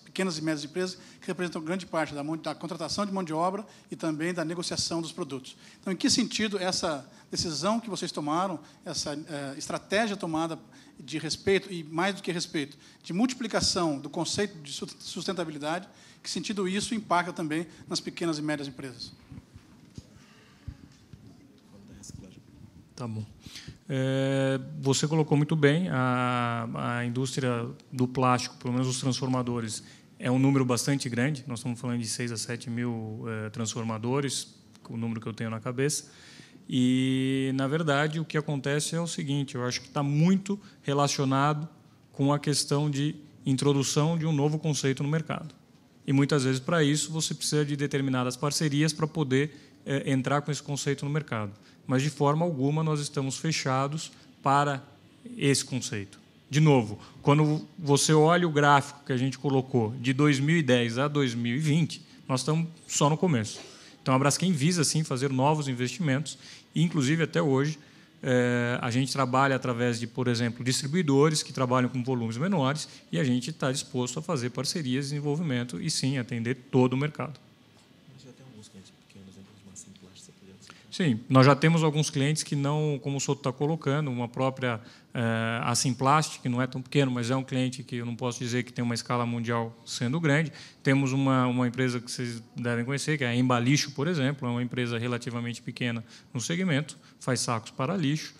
pequenas e médias empresas que representam grande parte da contratação de mão de obra e também da negociação dos produtos. Então, em que sentido essa decisão que vocês tomaram, essa estratégia tomada de respeito, e mais do que respeito, de multiplicação do conceito de sustentabilidade, que sentido isso impacta também nas pequenas e médias empresas? Tá bom. Você colocou muito bem, a indústria do plástico, pelo menos os transformadores, é um número bastante grande, nós estamos falando de 6 a 7 mil transformadores, o número que eu tenho na cabeça, e, na verdade, o que acontece é o seguinte, eu acho que está muito relacionado com a questão de introdução de um novo conceito no mercado. E, muitas vezes, para isso, você precisa de determinadas parcerias para poder entrar com esse conceito no mercado. Mas, de forma alguma, nós estamos fechados para esse conceito. De novo, quando você olha o gráfico que a gente colocou de 2010 a 2020, nós estamos só no começo. Então, a Braskem visa, sim, fazer novos investimentos, e, inclusive, até hoje, a gente trabalha através de, por exemplo, distribuidores que trabalham com volumes menores, e a gente está disposto a fazer parcerias de desenvolvimento e, sim, atender todo o mercado. Sim, nós já temos alguns clientes que não, como o Souto está colocando, uma própria a Simplast, que não é tão pequeno, mas é um cliente que eu não posso dizer que tem uma escala mundial sendo grande. Temos uma empresa que vocês devem conhecer, que é a Embalixo, por exemplo, é uma empresa relativamente pequena no segmento, faz sacos para lixo.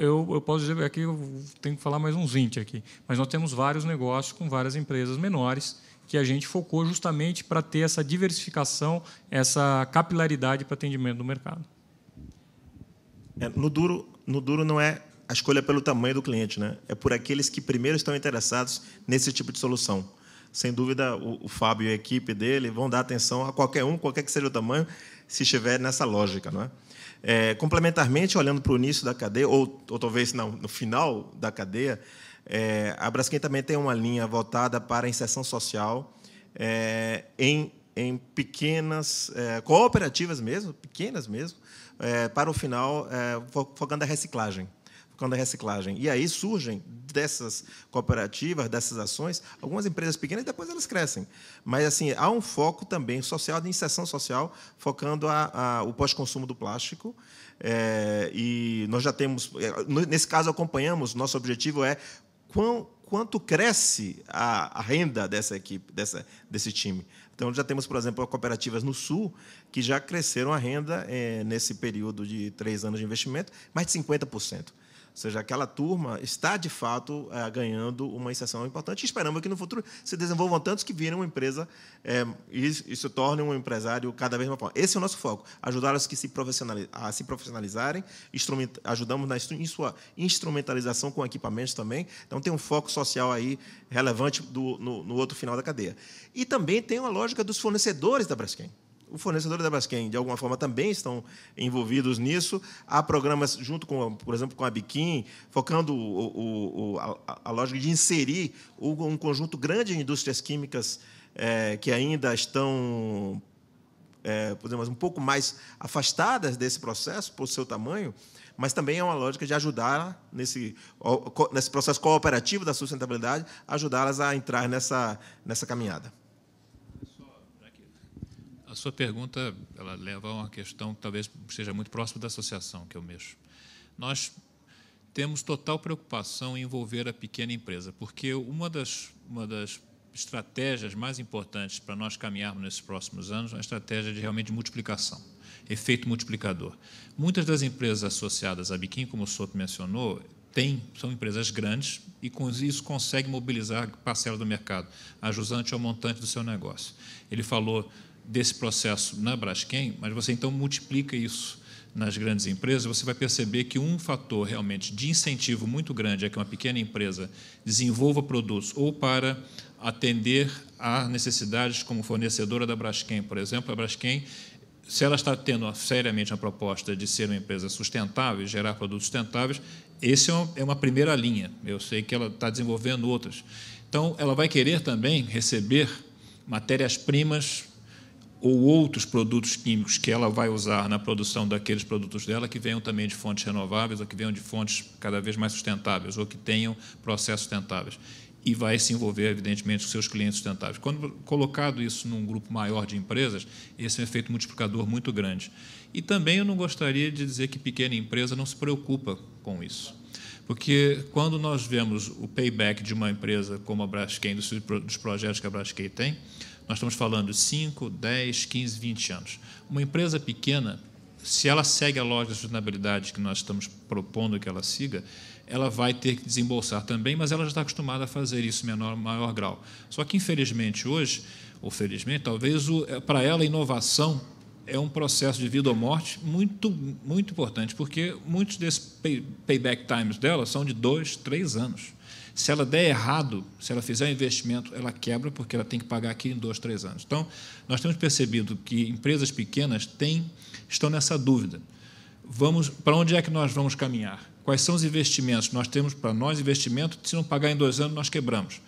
Eu posso dizer, aqui eu tenho que falar mais uns 20 aqui, mas nós temos vários negócios com várias empresas menores, que a gente focou justamente para ter essa diversificação, essa capilaridade para atendimento do mercado. No duro não é a escolha pelo tamanho do cliente, né? É por aqueles que primeiro estão interessados nesse tipo de solução. Sem dúvida, o Fábio e a equipe dele vão dar atenção a qualquer que seja o tamanho, se estiver nessa lógica, não é? Complementarmente, olhando para o início da cadeia, ou talvez não, no final da cadeia, a Braskem também tem uma linha voltada para a inserção social em pequenas cooperativas mesmo, pequenas mesmo, para o final, focando a reciclagem. E aí surgem dessas cooperativas, dessas ações, algumas empresas pequenas e depois elas crescem. Mas assim, há um foco também social, de inserção social, focando o pós-consumo do plástico. E nós já temos, nesse caso, acompanhamos, nosso objetivo é quanto cresce a renda dessa equipe, desse time. Então, já temos, por exemplo, cooperativas no Sul que já cresceram a renda nesse período de 3 anos de investimento, mais de 50%. seja, aquela turma está, de fato, ganhando uma inserção importante e esperamos que, no futuro, se desenvolvam tantos que virem uma empresa e se tornem um empresário cada vez mais forte. Esse é o nosso foco, ajudá-los a se profissionalizarem, ajudamos em sua instrumentalização com equipamentos também. Então, tem um foco social aí relevante no outro final da cadeia. E também tem uma lógica dos fornecedores da Braskem. Os fornecedores da Braskem, de alguma forma, também estão envolvidos nisso. Há programas, junto com, por exemplo, com a Biquim, focando a lógica de inserir um conjunto grande de indústrias químicas que ainda estão, podemos, um pouco mais afastadas desse processo, por seu tamanho, mas também é uma lógica de ajudar nesse processo cooperativo da sustentabilidade, ajudá-las a entrar nessa caminhada. A sua pergunta ela leva a uma questão que talvez seja muito próxima da associação que eu mexo. Nós temos total preocupação em envolver a pequena empresa, porque uma das estratégias mais importantes para nós caminharmos nesses próximos anos é a estratégia de realmente de multiplicação, efeito multiplicador. Muitas das empresas associadas à Biquim, como o Souto mencionou, são empresas grandes e, com isso, conseguem mobilizar parcela do mercado, ajustante ao montante do seu negócio. Ele falou desse processo na Braskem, mas você, então, multiplica isso nas grandes empresas, você vai perceber que um fator realmente de incentivo muito grande é que uma pequena empresa desenvolva produtos ou para atender a necessidades como fornecedora da Braskem, por exemplo. A Braskem, se ela está tendo seriamente a proposta de ser uma empresa sustentável, gerar produtos sustentáveis, esse é uma primeira linha. Eu sei que ela está desenvolvendo outras. Então, ela vai querer também receber matérias-primas ou outros produtos químicos que ela vai usar na produção daqueles produtos dela que venham também de fontes renováveis ou que venham de fontes cada vez mais sustentáveis ou que tenham processos sustentáveis. E vai se envolver, evidentemente, com seus clientes sustentáveis. Quando colocado isso num grupo maior de empresas, esse é um efeito multiplicador muito grande. E também eu não gostaria de dizer que pequena empresa não se preocupa com isso. Porque quando nós vemos o payback de uma empresa como a Braskem, dos projetos que a Braskem tem, nós estamos falando de 5, 10, 15, 20 anos. Uma empresa pequena, se ela segue a lógica da sustentabilidade que nós estamos propondo que ela siga, ela vai ter que desembolsar também, mas ela já está acostumada a fazer isso em maior grau. Só que, infelizmente, hoje, ou felizmente, talvez, para ela, a inovação é um processo de vida ou morte muito, muito importante, porque muitos desses payback times dela são de 2, 3 anos. Se ela der errado, se ela fizer um investimento, ela quebra, porque ela tem que pagar aqui em 2, 3 anos. Então, nós temos percebido que empresas pequenas estão nessa dúvida. Para onde é que nós vamos caminhar? Quais são os investimentos? Nós temos, para nós, investimento, se não pagar em 2 anos, nós quebramos.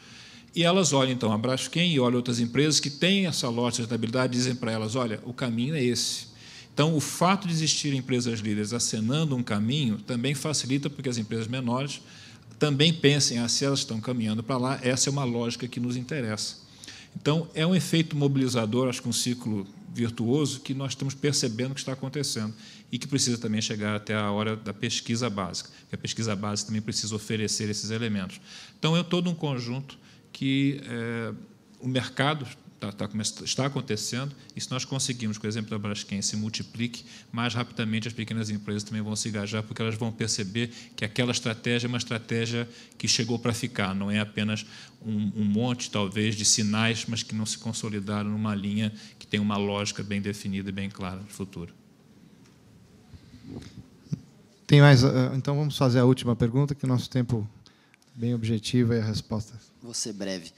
E elas olham, então, a Braskem e olham outras empresas que têm essa lógica de sustentabilidade e dizem para elas, olha, o caminho é esse. Então, o fato de existirem empresas líderes acenando um caminho também facilita porque as empresas menores também pensem, se elas estão caminhando para lá, essa é uma lógica que nos interessa. Então, é um efeito mobilizador, acho que um ciclo virtuoso que nós estamos percebendo que está acontecendo e que precisa também chegar até a hora da pesquisa básica, porque a pesquisa básica também precisa oferecer esses elementos. Então, é todo um conjunto que o mercado está acontecendo, e se nós conseguimos, com o exemplo da Braskem, se multiplique, mais rapidamente as pequenas empresas também vão se engajar, porque elas vão perceber que aquela estratégia é uma estratégia que chegou para ficar, não é apenas um monte, talvez, de sinais, mas que não se consolidaram numa linha que tem uma lógica bem definida e bem clara de futuro. Tem mais? Então, vamos fazer a última pergunta, que o nosso tempo é bem objetivo e a resposta. Vou ser breve.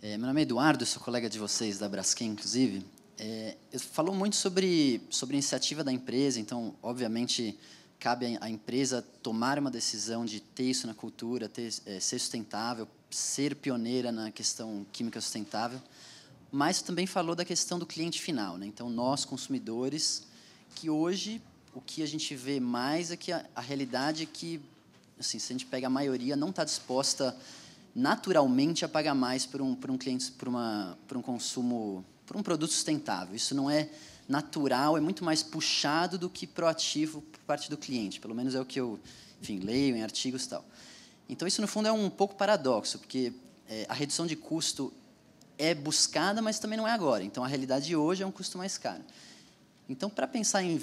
Meu nome é Eduardo, eu sou colega de vocês da Braskem, inclusive. Falou muito sobre a iniciativa da empresa, então, obviamente, cabe à empresa tomar uma decisão de ter isso na cultura, ser sustentável, ser pioneira na questão química sustentável, mas também falou da questão do cliente final, né? Então, nós, consumidores, que hoje o que a gente vê mais é que a realidade é que, assim, se a gente pega a maioria, não está disposta naturalmente a pagar mais por um cliente, por um consumo, por um produto sustentável. Isso não é natural, é muito mais puxado do que proativo por parte do cliente. Pelo menos é o que eu, enfim, leio em artigos e tal. Então, isso, no fundo, é um pouco paradoxo, porque a redução de custo é buscada, mas também não é agora. Então, a realidade de hoje é um custo mais caro. Então, para pensar em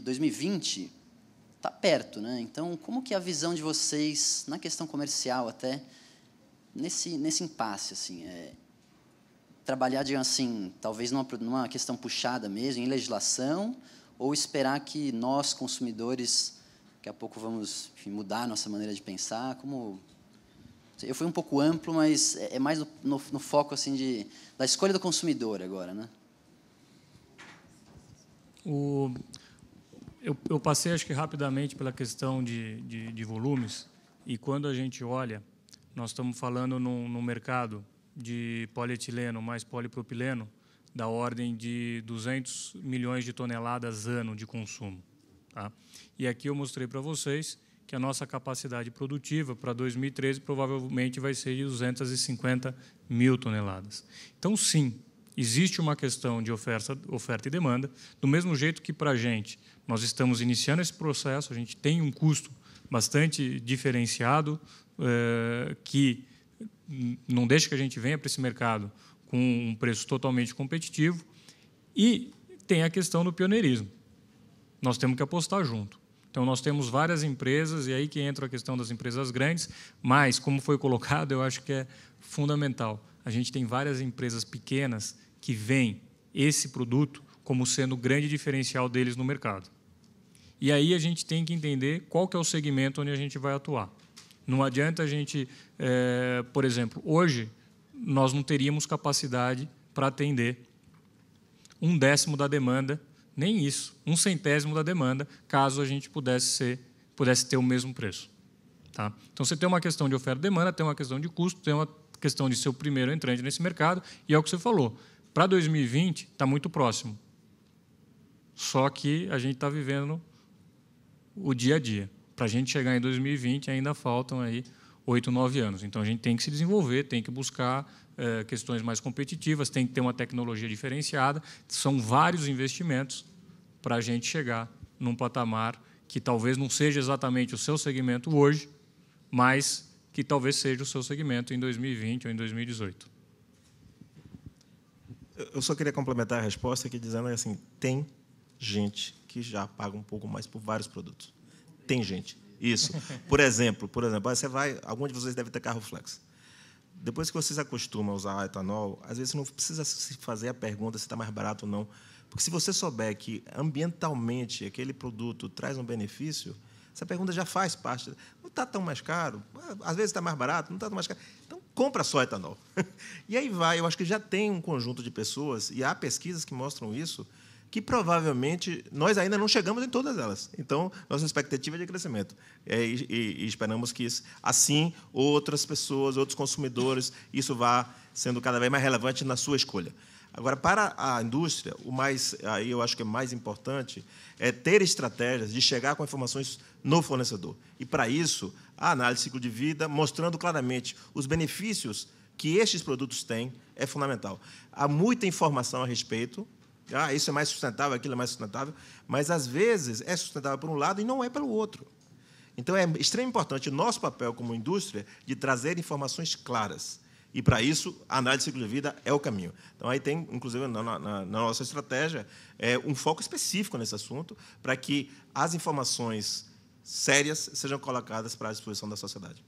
2020, tá perto, né? Então, como que é a visão de vocês na questão comercial até nesse impasse, assim, trabalhar, digamos assim, talvez numa questão puxada mesmo, em legislação, ou esperar que nós, consumidores, daqui a pouco vamos, enfim, mudar a nossa maneira de pensar? Como... Eu fui um pouco amplo, mas é mais no foco assim, da escolha do consumidor agora, né? Eu passei, acho que rapidamente, pela questão de volumes, e quando a gente olha, nós estamos falando num mercado de polietileno mais polipropileno da ordem de 200 milhões de toneladas ano de consumo. Tá? E aqui eu mostrei para vocês que a nossa capacidade produtiva para 2013 provavelmente vai ser de 250 mil toneladas. Então, sim, existe uma questão de oferta e demanda, do mesmo jeito que para a gente, nós estamos iniciando esse processo, a gente tem um custo bastante diferenciado, que não deixa que a gente venha para esse mercado com um preço totalmente competitivo, e tem a questão do pioneirismo. Nós temos que apostar junto. Então, nós temos várias empresas, e aí que entra a questão das empresas grandes, mas, como foi colocado, eu acho que é fundamental. A gente tem várias empresas pequenas que veem esse produto como sendo o grande diferencial deles no mercado. E aí a gente tem que entender qual que é o segmento onde a gente vai atuar. Não adianta a gente, por exemplo, hoje nós não teríamos capacidade para atender 1/10 da demanda, nem isso, 1/100 da demanda, caso a gente pudesse ter o mesmo preço. Tá? Então, você tem uma questão de oferta e demanda, tem uma questão de custo, tem uma questão de ser o primeiro entrante nesse mercado, e é o que você falou. Para 2020, está muito próximo. Só que a gente está vivendo o dia a dia. Para a gente chegar em 2020, ainda faltam aí 8, 9 anos. Então, a gente tem que se desenvolver, tem que buscar questões mais competitivas, tem que ter uma tecnologia diferenciada. São vários investimentos para a gente chegar num patamar que talvez não seja exatamente o seu segmento hoje, mas que talvez seja o seu segmento em 2020 ou em 2018. Eu só queria complementar a resposta aqui dizendo assim, tem gente que já paga um pouco mais por vários produtos. Tem gente. Isso. Por exemplo, algum de vocês deve ter carro flex. Depois que vocês acostumam a usar etanol, às vezes não precisa se fazer a pergunta se está mais barato ou não. Porque se você souber que ambientalmente aquele produto traz um benefício, essa pergunta já faz parte. Não está tão mais caro, às vezes está mais barato, não está tão mais caro. Então, compra só etanol. E aí vai, eu acho que já tem um conjunto de pessoas, e há pesquisas que mostram isso, que provavelmente nós ainda não chegamos em todas elas. Então, nossa expectativa é de crescimento. E esperamos que, assim, outras pessoas, outros consumidores, isso vá sendo cada vez mais relevante na sua escolha. Agora, para a indústria, aí eu acho que é mais importante é ter estratégias de chegar com informações no fornecedor. E, para isso, a análise de ciclo de vida, mostrando claramente os benefícios que estes produtos têm, é fundamental. Há muita informação a respeito. Isso é mais sustentável, aquilo é mais sustentável, mas, às vezes, é sustentável por um lado e não é pelo outro. Então, é extremamente importante o nosso papel como indústria de trazer informações claras. E, para isso, a análise de ciclo de vida é o caminho. Então, aí tem, inclusive, na nossa estratégia, um foco específico nesse assunto, para que as informações sérias sejam colocadas para a disposição da sociedade.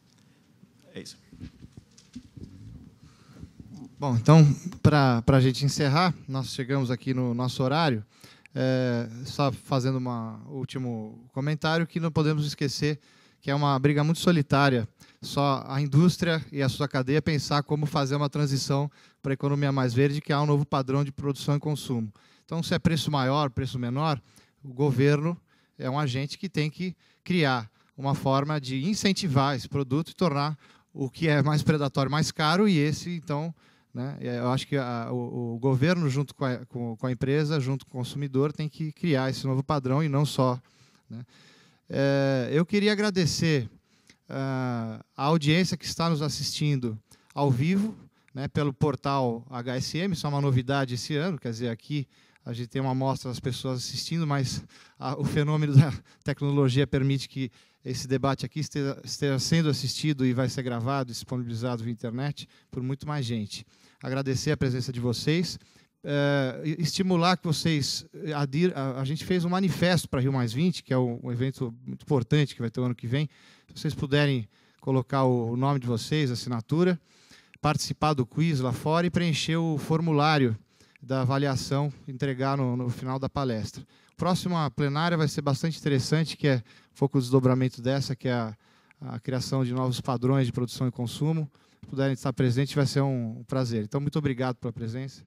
É isso. Bom, então, para a gente encerrar, nós chegamos aqui no nosso horário, só fazendo um último comentário, que não podemos esquecer que é uma briga muito solitária, só a indústria e a sua cadeia pensar como fazer uma transição para a economia mais verde, que há um novo padrão de produção e consumo. Então, se é preço maior, preço menor, o governo é um agente que tem que criar uma forma de incentivar esse produto e tornar o que é mais predatório mais caro, e esse, então... Eu acho que o governo, junto com a empresa, junto com o consumidor, tem que criar esse novo padrão e não só. Eu queria agradecer a audiência que está nos assistindo ao vivo, pelo portal HSM, isso é uma novidade esse ano, quer dizer, aqui a gente tem uma amostra das pessoas assistindo, mas o fenômeno da tecnologia permite que esse debate aqui esteja sendo assistido e vai ser gravado, disponibilizado via internet por muito mais gente. Agradecer a presença de vocês, estimular que vocês a gente fez um manifesto para Rio Mais 20, que é um evento muito importante que vai ter o ano que vem. Se vocês puderem colocar o nome de vocês, a assinatura, participar do quiz lá fora e preencher o formulário da avaliação, entregar no final da palestra. Próxima plenária vai ser bastante interessante, que é um pouco o desdobramento dessa, que é a criação de novos padrões de produção e consumo. Se puderem estar presentes, vai ser um prazer. Então, muito obrigado pela presença.